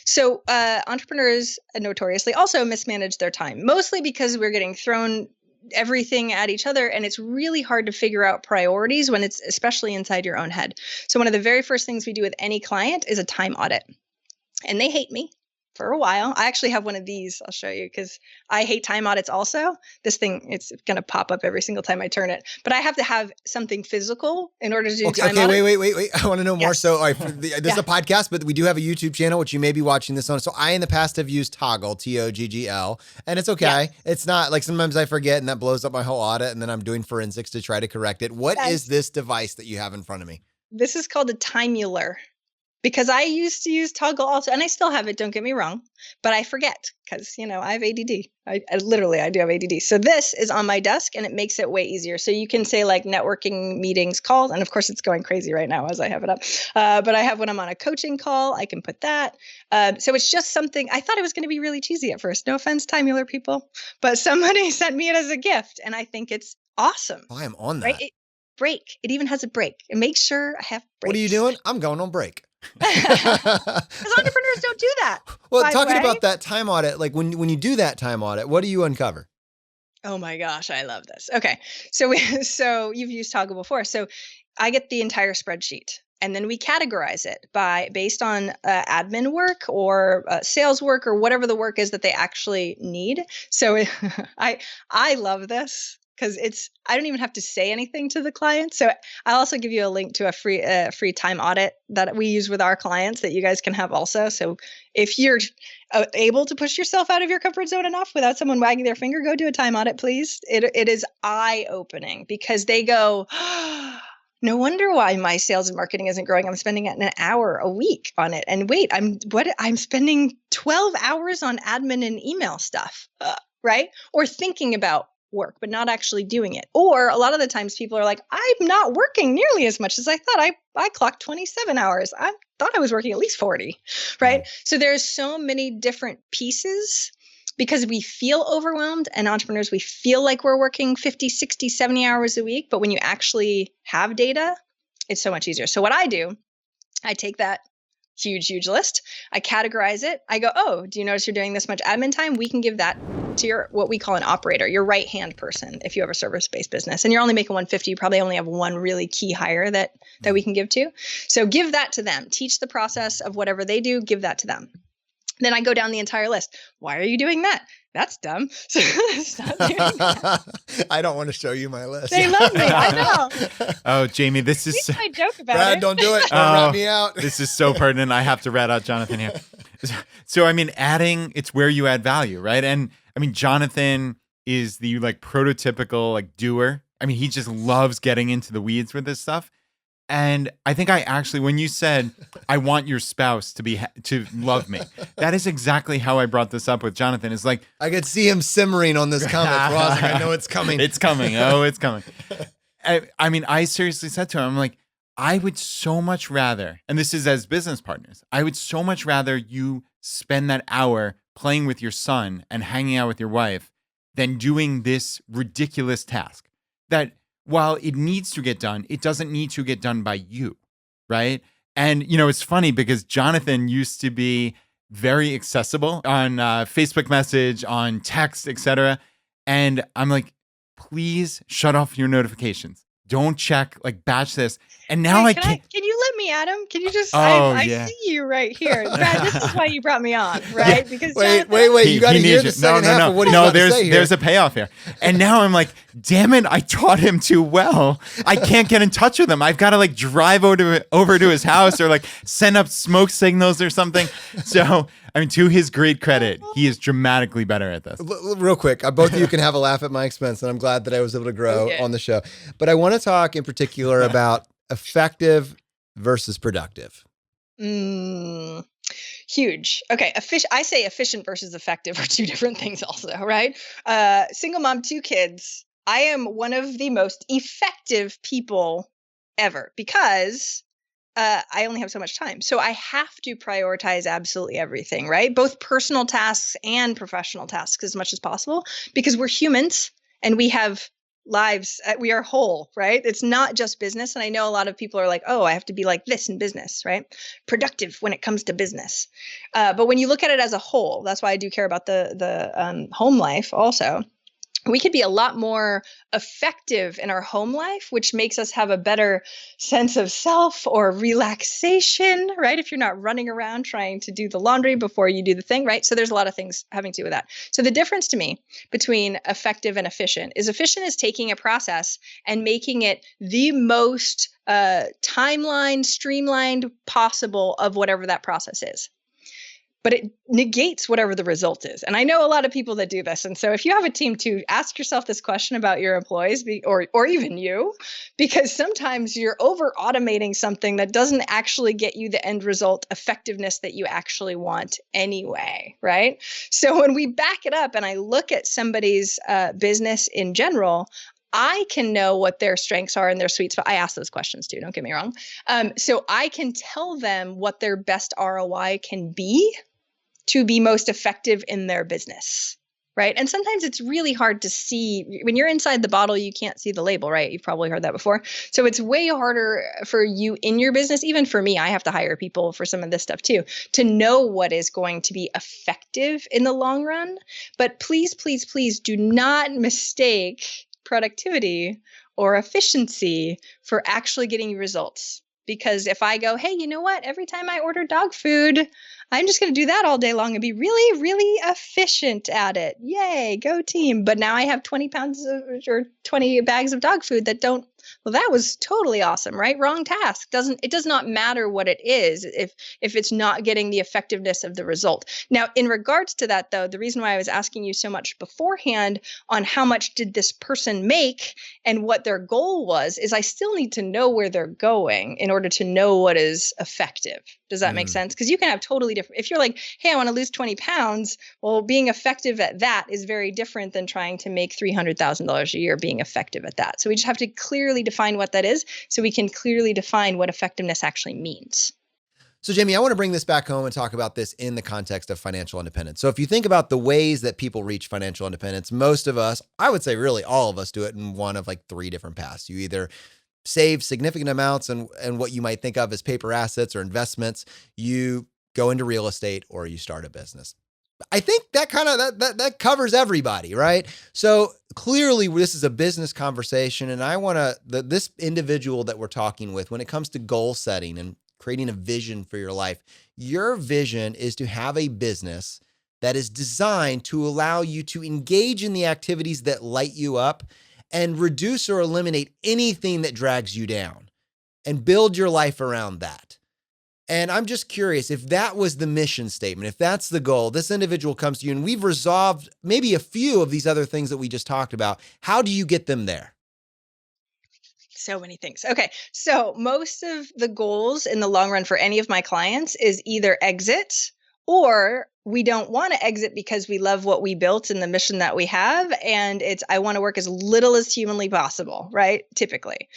So entrepreneurs notoriously also mismanage their time, mostly because we're getting thrown everything at each other. And it's really hard to figure out priorities when it's especially inside your own head. So one of the very first things we do with any client is a time audit. And they hate me for a while. I actually have one of these. I'll show you because I hate time audits also. This thing, it's going to pop up every single time I turn it. But I have to have something physical in order to do time audit. Wait. I want to know more. So this is a podcast, but we do have a YouTube channel, which you may be watching this on. So I, in the past, have used Toggl, Toggl, and it's okay. Yes. It's not like sometimes I forget and that blows up my whole audit and then I'm doing forensics to try to correct it. What is this device that you have in front of me? This is called a timular. Because I used to use Toggl also, and I still have it, don't get me wrong, but I forget because, I have ADD. I do have ADD. So this is on my desk and it makes it way easier. So you can say like networking meetings, calls, and of course it's going crazy right now as I have it up. But I have when I'm on a coaching call, I can put that. So it's just something, I thought it was going to be really cheesy at first. No offense, timular people, but somebody sent me it as a gift and I think it's awesome. Oh, I'm on that. Right? It even has a break. And make sure I have breaks. What are you doing? I'm going on break. Because entrepreneurs don't do that. Well, talking about that time audit, like when you do that time audit, what do you uncover? Oh my gosh, I love this. Okay, so you've used Toggl before. So I get the entire spreadsheet, and then we categorize it based on admin work or sales work or whatever the work is that they actually need. So I love this. Because I don't even have to say anything to the client. So I'll also give you a link to a free time audit that we use with our clients that you guys can have also. So if you're able to push yourself out of your comfort zone enough without someone wagging their finger, go do a time audit, please. It is eye-opening because they go, oh, no wonder why my sales and marketing isn't growing. I'm spending an hour a week on it. And wait, I'm spending 12 hours on admin and email stuff, right? Or thinking about work, but not actually doing it. Or a lot of the times people are like, I'm not working nearly as much as I thought. I clocked 27 hours. I thought I was working at least 40, right? Mm-hmm. So there's so many different pieces because we feel overwhelmed and entrepreneurs, we feel like we're working 50, 60, 70 hours a week. But when you actually have data, it's so much easier. So what I do, I take that huge list. I categorize it. I go, oh, do you notice you're doing this much admin time? We can give that to your, what we call an operator, your right-hand person. If you have a service-based business and you're only making 150, you probably only have one really key hire that we can give to. So give that to them. Teach the process of whatever they do. Give that to them. Then I go down the entire list. Why are you doing that? That's dumb. So stop doing that. I don't want to show you my list. They love me. I know. Oh, Jamie, this is. I joke about Brad, it. don't do it. Rat me out. This is so pertinent. I have to rat out Jonathan here. So, I mean, it's where you add value, right? And I mean, Jonathan is the prototypical doer. I mean, he just loves getting into the weeds with this stuff. And I think when you said, I want your spouse to love me, that is exactly how I brought this up with Jonathan. It's like, I could see him simmering on this comment. Well, I was like, I know it's coming. It's coming. Oh, it's coming. I mean, I seriously said to him, I'm like, I would so much rather, and this is as business partners, I would so much rather you spend that hour playing with your son and hanging out with your wife than doing this ridiculous task that, while it needs to get done, it doesn't need to get done by you, right? And, it's funny because Jonathan used to be very accessible on Facebook message, on text, etc. And I'm like, please shut off your notifications. Don't check, batch this. And now Can you let me, Adam. Can you just, Oh, I yeah. see you right here. Brad, this is why you brought me on, right? Because Wait. Jonathan- You got to He hear needs the you. second half of what he's about to say here. There's a payoff here. And now I'm like, damn it, I taught him too well. I can't get in touch with him. I've got to like drive over to his house or like send up smoke signals or something. So, I mean, to his great credit, he is dramatically better at this. Real quick, both of you can have a laugh at my expense, and I'm glad that I was able to grow on the show. But I want to talk in particular about effective versus productive. Huge. Okay. I say efficient versus effective are two different things also, right? Single mom, 2 kids. I am one of the most effective people ever because I only have so much time. So I have to prioritize absolutely everything, right? Both personal tasks and professional tasks as much as possible because we're humans and we have lives. We are whole, right? It's not just business. And I know a lot of people are like, oh, I have to be like this in business, right? Productive when it comes to business. But when you look at it as a whole, that's why I do care about the home life also. We could be a lot more effective in our home life, which makes us have a better sense of self or relaxation, right? If you're not running around trying to do the laundry before you do the thing, right? So there's a lot of things having to do with that. So the difference to me between effective and efficient is taking a process and making it the most timeline, streamlined possible of whatever that process is. But it negates whatever the result is. And I know a lot of people that do this. And so if you have a team too, ask yourself this question about your employees or even you, because sometimes you're over automating something that doesn't actually get you the end result effectiveness that you actually want anyway, right? So when we back it up and I look at somebody's business in general, I can know what their strengths are and their sweet spot. I ask those questions too, don't get me wrong. So I can tell them what their best ROI can be to be most effective in their business, right? And sometimes it's really hard to see. When you're inside the bottle, you can't see the label, right? You've probably heard that before. So it's way harder for you in your business. Even for me, I have to hire people for some of this stuff too, to know what is going to be effective in the long run. But please, please, please do not mistake productivity or efficiency for actually getting you results. Because if I go, hey, you know what? Every time I order dog food, I'm just going to do that all day long and be really, really efficient at it. Yay, go team. But now I have 20 pounds or 20 bags of dog food that don't. Well, that was totally awesome, right? Wrong task. It does not matter what it is if it's not getting the effectiveness of the result. Now, in regards to that, though, the reason why I was asking you so much beforehand on how much did this person make and what their goal was is I still need to know where they're going in order to know what is effective. Does that make sense? Because you can have totally different. If you're like, hey, I want to lose 20 pounds. Well, being effective at that is very different than trying to make $300,000 a year being effective at that. So we just have to clearly define what that is so we can clearly define what effectiveness actually means. So Jamie, I want to bring this back home and talk about this in the context of financial independence. So if you think about the ways that people reach financial independence, most of us, I would say really all of us do it in one of like 3 different paths. You either save significant amounts and what you might think of as paper assets or investments, you go into real estate, or you start a business. I think that kind of that covers everybody, right? So clearly this is a business conversation, and I want to this individual that we're talking with, when it comes to goal setting and creating a vision for your life, your vision is to have a business that is designed to allow you to engage in the activities that light you up and reduce or eliminate anything that drags you down and build your life around that. And I'm just curious, if that was the mission statement, if that's the goal, this individual comes to you and we've resolved maybe a few of these other things that we just talked about. How do you get them there? So many things. Okay. So most of the goals in the long run for any of my clients is either exit, or we don't want to exit because we love what we built and the mission that we have. And it's, I want to work as little as humanly possible, right? Typically,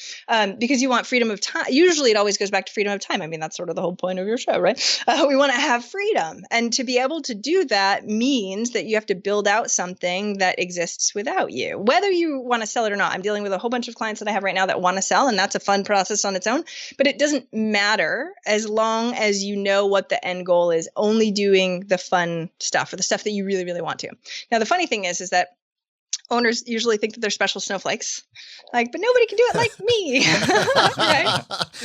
because you want freedom of time. Usually it always goes back to freedom of time. I mean, that's sort of the whole point of your show, right? We want to have freedom. And to be able to do that means that you have to build out something that exists without you, whether you want to sell it or not. I'm dealing with a whole bunch of clients that I have right now that want to sell, and that's a fun process on its own, but it doesn't matter as long as you know what the end goal is, only doing the fun stuff or the stuff that you really, really want to. Now, the funny thing is that Owners usually think that they're special snowflakes, like, but nobody can do it like me. Right?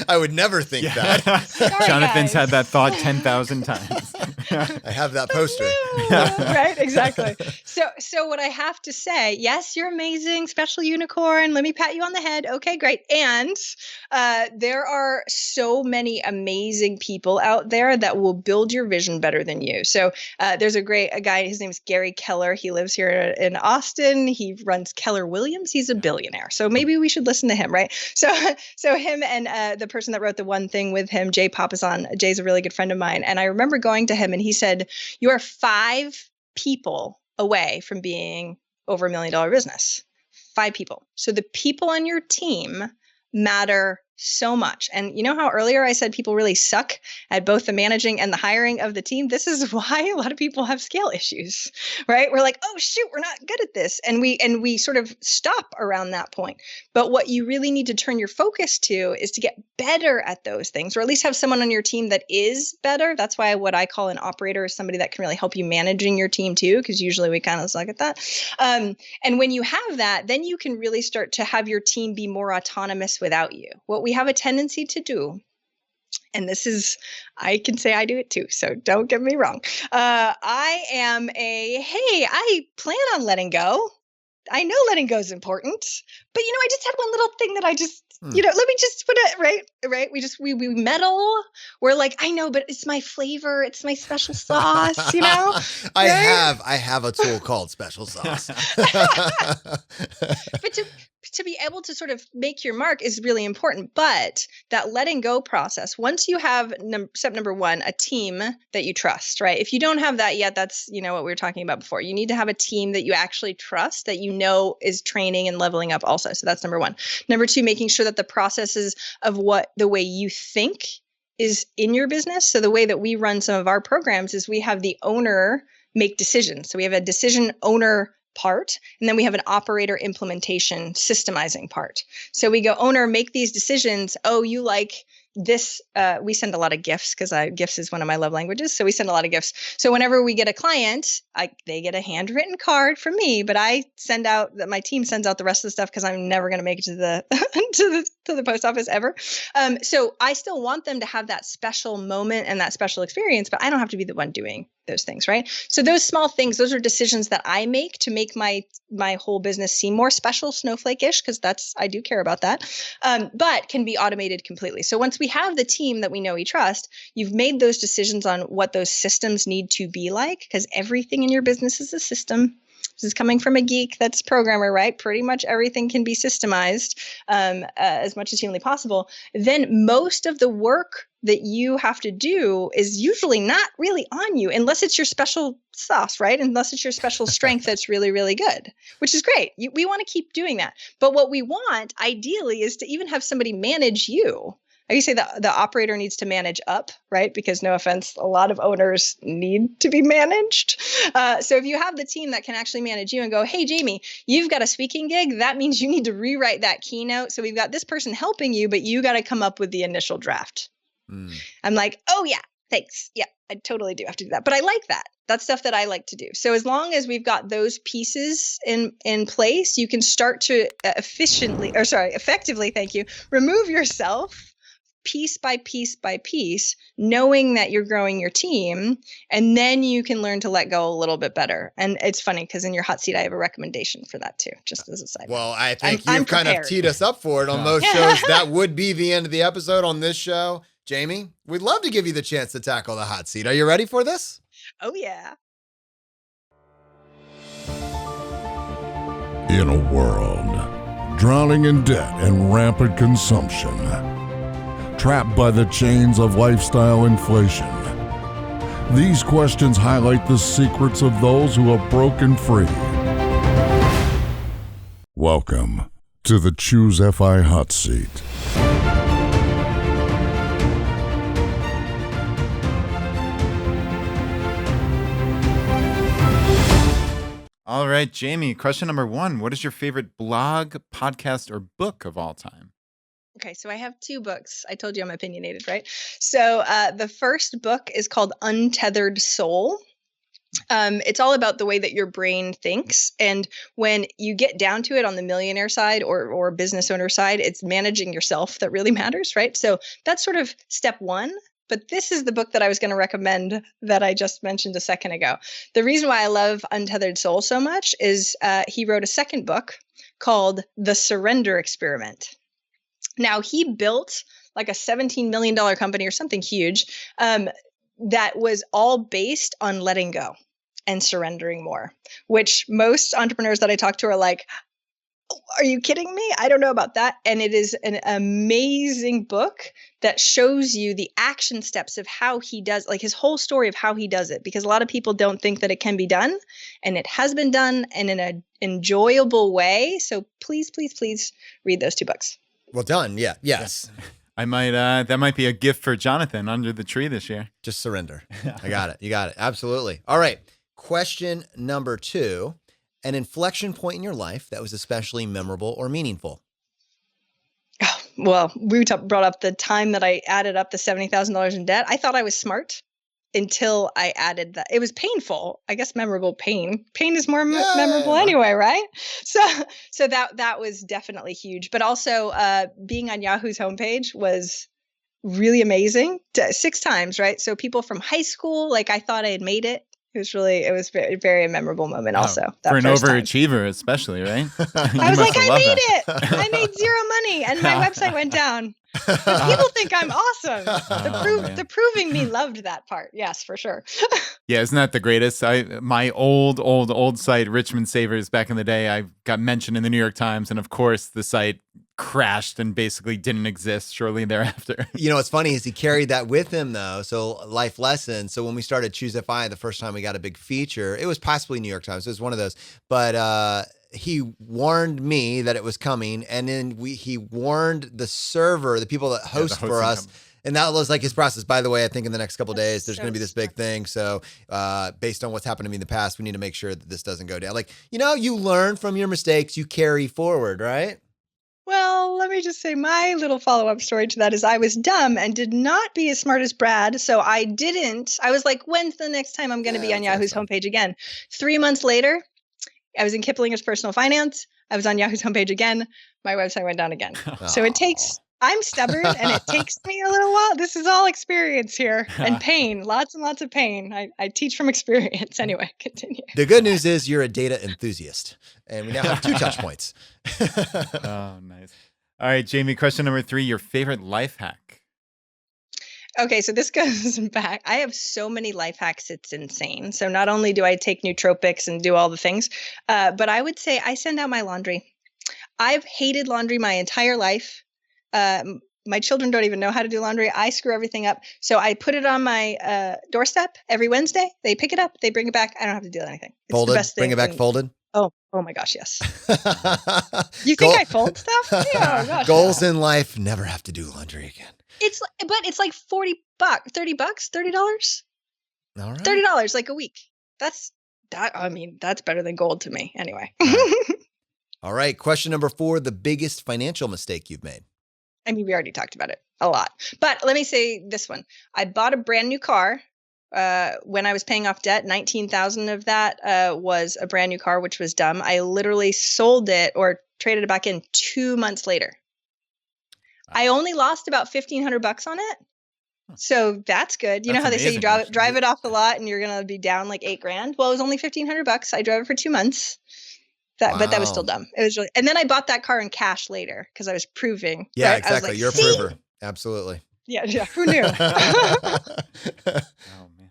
I would never think that. Sorry, Jonathan's guys. had that thought 10,000 times. I have that poster. Right, exactly. So what I have to say, yes, you're amazing, special unicorn. Let me pat you on the head. Okay, great. And there are so many amazing people out there that will build your vision better than you. So there's a guy, his name is Gary Keller. He lives here in Austin. He runs Keller Williams. He's a billionaire. So maybe we should listen to him, right? So him and the person that wrote the one thing with him, Jay Papasan. Jay's a really good friend of mine. And I remember going to him and he said, you are 5 people away from being over $1 million business. 5 people. So the people on your team matter so much. And you know how earlier I said people really suck at both the managing and the hiring of the team? This is why a lot of people have scale issues, right? We're like, oh shoot, we're not good at this. And we sort of stop around that point. But what you really need to turn your focus to is to get better at those things, or at least have someone on your team that is better. That's why what I call an operator is somebody that can really help you managing your team too, because usually we kind of suck at that. And when you have that, then you can really start to have your team be more autonomous without you. What we have a tendency to do, and this is, I can say I do it too, so don't get me wrong. I am I plan on letting go. I know letting go is important, but I just had one little thing that I just, let me just put it right. We meddle. We're like, I know, but it's my flavor. It's my special sauce, I have a tool called special sauce. But to be able to sort of make your mark is really important. But that letting go process, once you have step number 1, a team that you trust, right? If you don't have that yet, that's, what we were talking about before. You need to have a team that you actually trust, that is training and leveling up also. So that's number 1. Number 2, making sure that the processes of the way you think is in your business. So the way that we run some of our programs is we have the owner make decisions. So we have a decision owner part, and then we have an operator implementation systemizing part. So we go, owner, make these decisions. Oh, you like this. We send a lot of gifts because gifts is one of my love languages. So we send a lot of gifts. So whenever we get a client, they get a handwritten card from me, but my team sends out the rest of the stuff because I'm never going to make it to the to the post office ever. So I still want them to have that special moment and that special experience, but I don't have to be the one doing those things, right? So those small things, those are decisions that I make to make my whole business seem more special, snowflake-ish, because I do care about that, but can be automated completely. So once we have the team that we know we trust, you've made those decisions on what those systems need to be like, because everything in your business is a system. This is coming from a geek that's a programmer, right? Pretty much everything can be systemized as much as humanly possible. Then most of the work that you have to do is usually not really on you, unless it's your special sauce, right? Unless it's your special strength that's really, really good, which is great. We want to keep doing that. But what we want, ideally, is to even have somebody manage you. I used to say the operator needs to manage up, right? Because no offense, a lot of owners need to be managed. So if you have the team that can actually manage you and go, hey, Jamie, you've got a speaking gig. That means you need to rewrite that keynote. So we've got this person helping you, but you got to come up with the initial draft. I'm like, oh yeah, thanks. Yeah, I totally do have to do that. But I like that. That's stuff that I like to do. So as long as we've got those pieces in place, you can start to effectively, remove yourself piece by piece by piece, knowing that you're growing your team, and then you can learn to let go a little bit better. And it's funny because in your hot seat, I have a recommendation for that too, just as a side note. Well, I think you've kind of teed us up for it on most shows. That would be the end of the episode on this show. Jamie, we'd love to give you the chance to tackle the hot seat. Are you ready for this? Oh, yeah. In a world drowning in debt and rampant consumption, trapped by the chains of lifestyle inflation, these questions highlight the secrets of those who have broken free. Welcome to the Choose FI Hot Seat. All right, Jamie, question number 1. What is your favorite blog, podcast, or book of all time? Okay, so I have 2 books. I told you I'm opinionated, right? So the first book is called Untethered Soul. It's all about the way that your brain thinks. And when you get down to it on the millionaire side or business owner side, it's managing yourself that really matters, right? So that's sort of step one. But this is the book that I was going to recommend that I just mentioned a second ago. The reason why I love Untethered Soul so much is he wrote a second book called The Surrender Experiment. Now, he built like a $17 million company or something huge that was all based on letting go and surrendering more, which most entrepreneurs that I talk to are like, are you kidding me? I don't know about that. And it is an amazing book that shows you the action steps of how he does, like his whole story of how he does it, because a lot of people don't think that it can be done, and it has been done and in an enjoyable way. So please, please, please read those two books. Well done. Yeah. Yes. I might, that might be a gift for Jonathan under the tree this year. Just surrender. I got it. You got it. Absolutely. All right. Question number 2, an inflection point in your life that was especially memorable or meaningful. Oh, well, we brought up the time that I added up the $70,000 in debt. I thought I was smart until I added that. It was painful. I guess memorable pain. Pain is more memorable anyway, right? So that was definitely huge. But also being on Yahoo's homepage was really amazing. 6 times, right? So people from high school, like I thought I had made it. It was very, very memorable moment also. For an overachiever, especially, right? I was like, I made it. I made 0 money and my website went down. But people think I'm awesome. The proving me loved that part. Yes, for sure. Yeah, isn't that the greatest? My old site, Richmond Savers, back in the day, I got mentioned in the New York Times, and of course the site crashed and basically didn't exist shortly thereafter. You know, what's funny is he carried that with him though. So life lesson. So when we started Choose FI, the first time we got a big feature, it was possibly New York Times. It was one of those, but he warned me that it was coming. And then he warned the server, the people that host for us. And that was like his process. By the way, I think in the next couple of days, there's going to be this big thing. So based on what's happened to me in the past, we need to make sure that this doesn't go down. Like, you learn from your mistakes, you carry forward, right? Well, let me just say my little follow-up story to that is I was dumb and did not be as smart as Brad. So I was like, when's the next time I'm going to be on Yahoo's homepage again? 3 months later, I was in Kiplinger's Personal Finance. I was on Yahoo's homepage again. My website went down again. So I'm stubborn and it takes me a little while. This is all experience here and pain, lots and lots of pain. I teach from experience. Anyway, continue. The good news is you're a data enthusiast and we now have 2 touch points. Oh, nice. All right, Jamie, question number 3, your favorite life hack. Okay, so this goes back. I have so many life hacks, it's insane. So not only do I take nootropics and do all the things, but I would say I send out my laundry. I've hated laundry my entire life. My children don't even know how to do laundry. I screw everything up. So I put it on my doorstep every Wednesday. They pick it up. They bring it back. I don't have to do anything. It's folded? The best thing. Bring it back folded? Oh my gosh, yes. You think I fold stuff? Yeah, oh gosh. Goals in life, never have to do laundry again. It's like $40, $30, $30. All right. $30 like a week. That's better than gold to me anyway. All right. Question number 4, the biggest financial mistake you've made. I mean, we already talked about it a lot, but let me say this one. I bought a brand new car when I was paying off debt. 19,000 of that was a brand new car, which was dumb. I literally sold it or traded it back in 2 months later. I only lost about $1,500 on it. So that's good. You know how they say you drive it off the lot and you're going to be down like $8,000. Well, it was only $1,500. I drove it for 2 months. But that was still dumb. It was really, and then I bought that car in cash later because I was proving. Yeah, right? exactly. Like, you're a prover. Absolutely. Yeah. Who knew? Oh, man.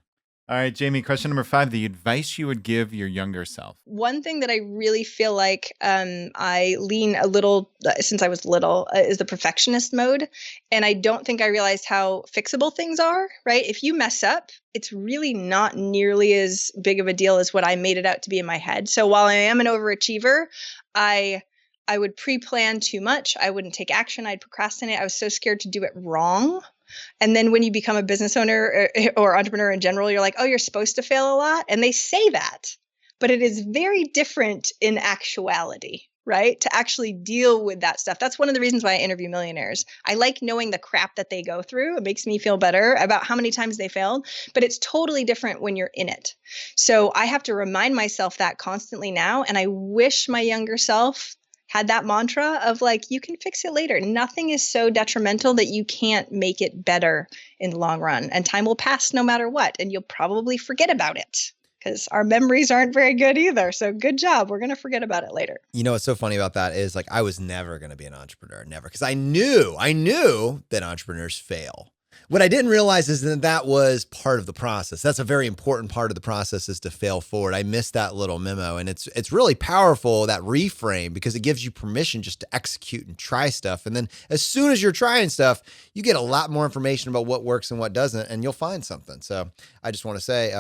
All right, Jamie, question number 5, the advice you would give your younger self. One thing that I really feel like I lean a little, since I was little, is the perfectionist mode. And I don't think I realized how fixable things are, right? If you mess up, it's really not nearly as big of a deal as what I made it out to be in my head. So while I am an overachiever, I would pre-plan too much. I wouldn't take action. I'd procrastinate. I was so scared to do it wrong. And then when you become a business owner or entrepreneur in general, you're like, oh, you're supposed to fail a lot. And they say that, but it is very different in actuality, right? To actually deal with that stuff. That's one of the reasons why I interview millionaires. I like knowing the crap that they go through. It makes me feel better about how many times they failed, but it's totally different when you're in it. So I have to remind myself that constantly now. And I wish my younger self had that mantra of like, you can fix it later. Nothing is so detrimental that you can't make it better in the long run. And time will pass no matter what. And you'll probably forget about it, because our memories aren't very good either. So good job. We're going to forget about it later. You know what's so funny about that is like I was never going to be an entrepreneur, never, because I knew that entrepreneurs fail. What I didn't realize is that was part of the process. That's a very important part of the process, is to fail forward. I missed that little memo, and it's really powerful, that reframe, because it gives you permission just to execute and try stuff. And then as soon as you're trying stuff, you get a lot more information about what works and what doesn't, and you'll find something. So I just want to say,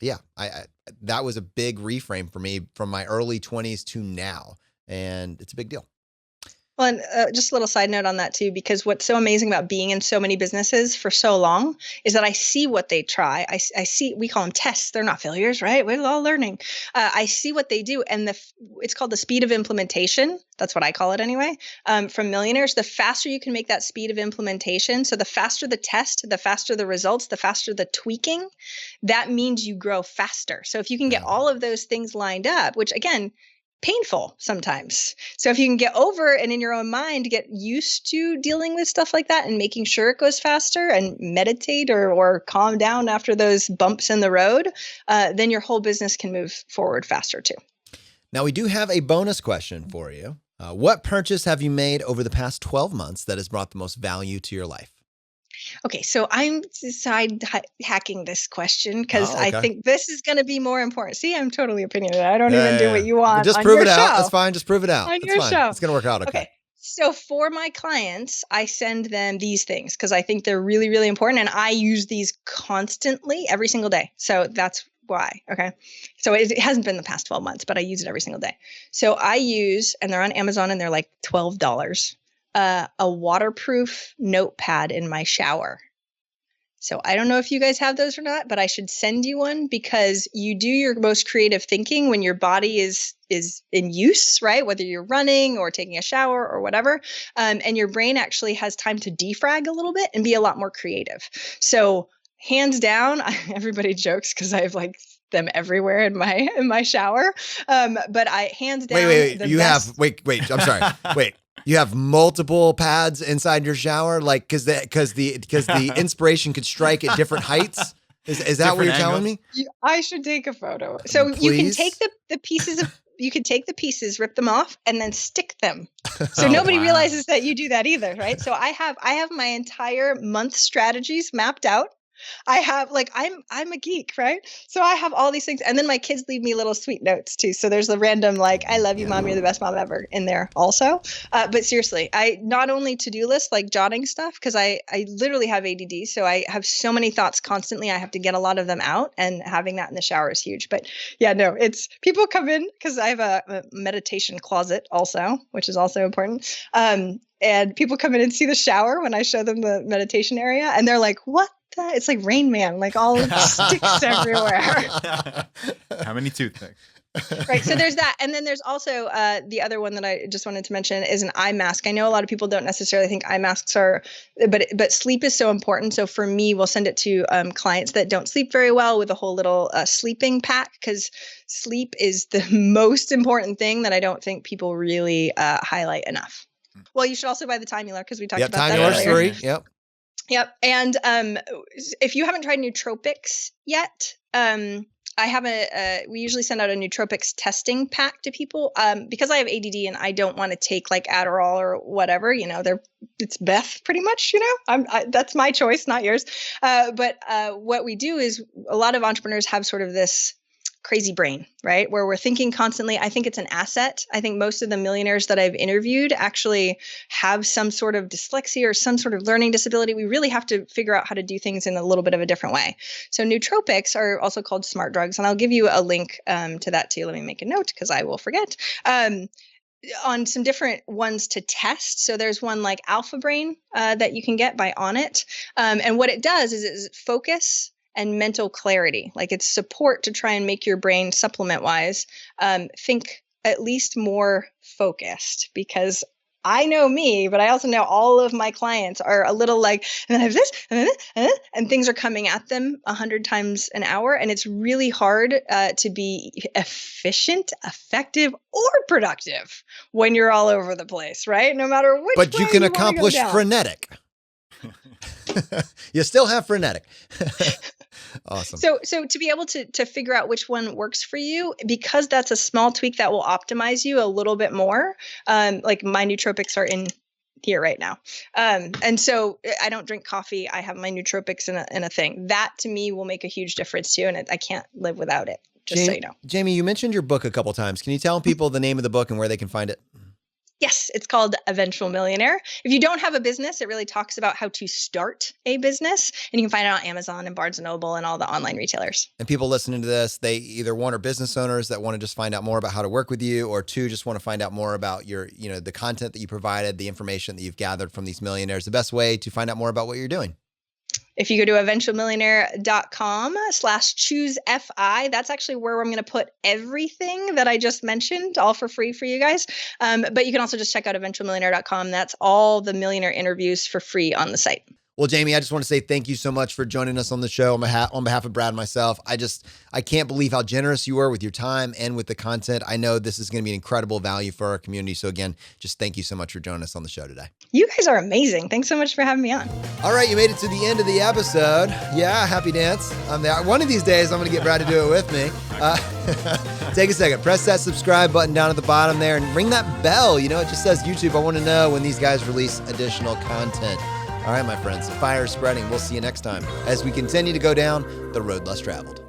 yeah, I that was a big reframe for me from my early 20s to now, and it's a big deal. Well, and just a little side note on that too, because what's so amazing about being in so many businesses for so long is that I see what they try. I see, we call them tests. They're not failures, right? We're all learning. I see what they do. And it's called the speed of implementation. That's what I call it anyway. From millionaires, the faster you can make that speed of implementation. So the faster the test, the faster the results, the faster the tweaking, that means you grow faster. So if you can get all of those things lined up, which again, painful sometimes. So if you can get over and in your own mind, get used to dealing with stuff like that and making sure it goes faster, and meditate or calm down after those bumps in the road, then your whole business can move forward faster too. Now we do have a bonus question for you. What purchase have you made over the past 12 months that has brought the most value to your life? Okay, so I'm side hacking this question because okay. I think this is going to be more important. See, I'm totally opinionated. I don't even do what you want. But just on prove your it out. show. That's fine. Just prove it out. On That's your fine. show. It's going to work out okay. So for my clients, I send them these things because I think they're really, really important. And I use these constantly every single day. So that's why. Okay. So it hasn't been the past 12 months, but I use it every single day. So I use, and they're on Amazon and they're like $12, a waterproof notepad in my shower. So I don't know if you guys have those or not, but I should send you one, because you do your most creative thinking when your body is in use, right? Whether you're running or taking a shower or whatever. And your brain actually has time to defrag a little bit and be a lot more creative. So hands down, everybody jokes because I have like them everywhere in my shower. But I hands down. Wait. I'm sorry. Wait. You have multiple pads inside your shower, like because the inspiration could strike at different heights. Is that what you're telling me? I should take a photo. So Please? you can take the pieces of. You can take the pieces, rip them off, and then stick them. So nobody realizes that you do that either, right? So I have my entire month strategies mapped out. I have like, I'm a geek, right? So I have all these things. And then my kids leave me little sweet notes too. So there's the random, like, I love you, mom, you're the best mom ever in there also. But seriously, I not only to-do list, like jotting stuff, because I literally have ADD. So I have so many thoughts constantly. I have to get a lot of them out, and having that in the shower is huge. But yeah, no, it's people come in because I have a meditation closet also, which is also important. And people come in and see the shower when I show them the meditation area, and they're like, what? It's like Rain Man, like all sticks everywhere. How many toothpicks? Right. So there's that. And then there's also the other one that I just wanted to mention is an eye mask. I know a lot of people don't necessarily think eye masks are, but sleep is so important. So for me, we'll send it to clients that don't sleep very well with a whole little sleeping pack, because sleep is the most important thing that I don't think people really highlight enough. Well, you should also buy the Timular, because we talked about that earlier. 3. Yep. Yep. And if you haven't tried nootropics yet, I have we usually send out a nootropics testing pack to people because I have ADD and I don't want to take like Adderall or whatever, it's Beth pretty much, that's my choice, not yours. But what we do is a lot of entrepreneurs have sort of this crazy brain, right? Where we're thinking constantly. I think it's an asset. I think most of the millionaires that I've interviewed actually have some sort of dyslexia or some sort of learning disability. We really have to figure out how to do things in a little bit of a different way. So nootropics are also called smart drugs. And I'll give you a link to that too. Let me make a note because I will forget. On some different ones to test. So there's one like Alpha Brain that you can get by Onnit. And what it does is it's focus and mental clarity. Like it's support to try and make your brain supplement wise think at least more focused, because I know me, but I also know all of my clients are a little like, and then I have this, and things are coming at them 100 times an hour. And it's really hard to be efficient, effective, or productive when you're all over the place, right? No matter which But way you can wanna go accomplish down. frenetic. You still have frenetic. Awesome. So to be able to figure out which one works for you, because that's a small tweak that will optimize you a little bit more. Like my nootropics are in here right now. And so I don't drink coffee. I have my nootropics in a thing. That to me will make a huge difference too. And I can't live without it, just so you know. Jamie, you mentioned your book a couple times. Can you tell people the name of the book and where they can find it? Yes, it's called Eventual Millionaire. If you don't have a business, it really talks about how to start a business. And you can find it on Amazon and Barnes & Noble and all the online retailers. And people listening to this, they either one are business owners that want to just find out more about how to work with you, or two, just want to find out more about your, the content that you provided, the information that you've gathered from these millionaires. The best way to find out more about what you're doing. If you go to eventualmillionaire.com/choosefi, that's actually where I'm going to put everything that I just mentioned, all for free for you guys. But you can also just check out eventualmillionaire.com. That's all the millionaire interviews for free on the site. Well, Jamie, I just want to say thank you so much for joining us on the show on behalf of Brad and myself. I can't believe how generous you were with your time and with the content. I know this is going to be an incredible value for our community. So again, just thank you so much for joining us on the show today. You guys are amazing. Thanks so much for having me on. All right, you made it to the end of the episode. Yeah, happy dance. I'm there. One of these days, I'm going to get Brad to do it with me. Take a second, press that subscribe button down at the bottom there and ring that bell. It just says YouTube. I want to know when these guys release additional content. All right, my friends, the fire is spreading. We'll see you next time as we continue to go down the road less traveled.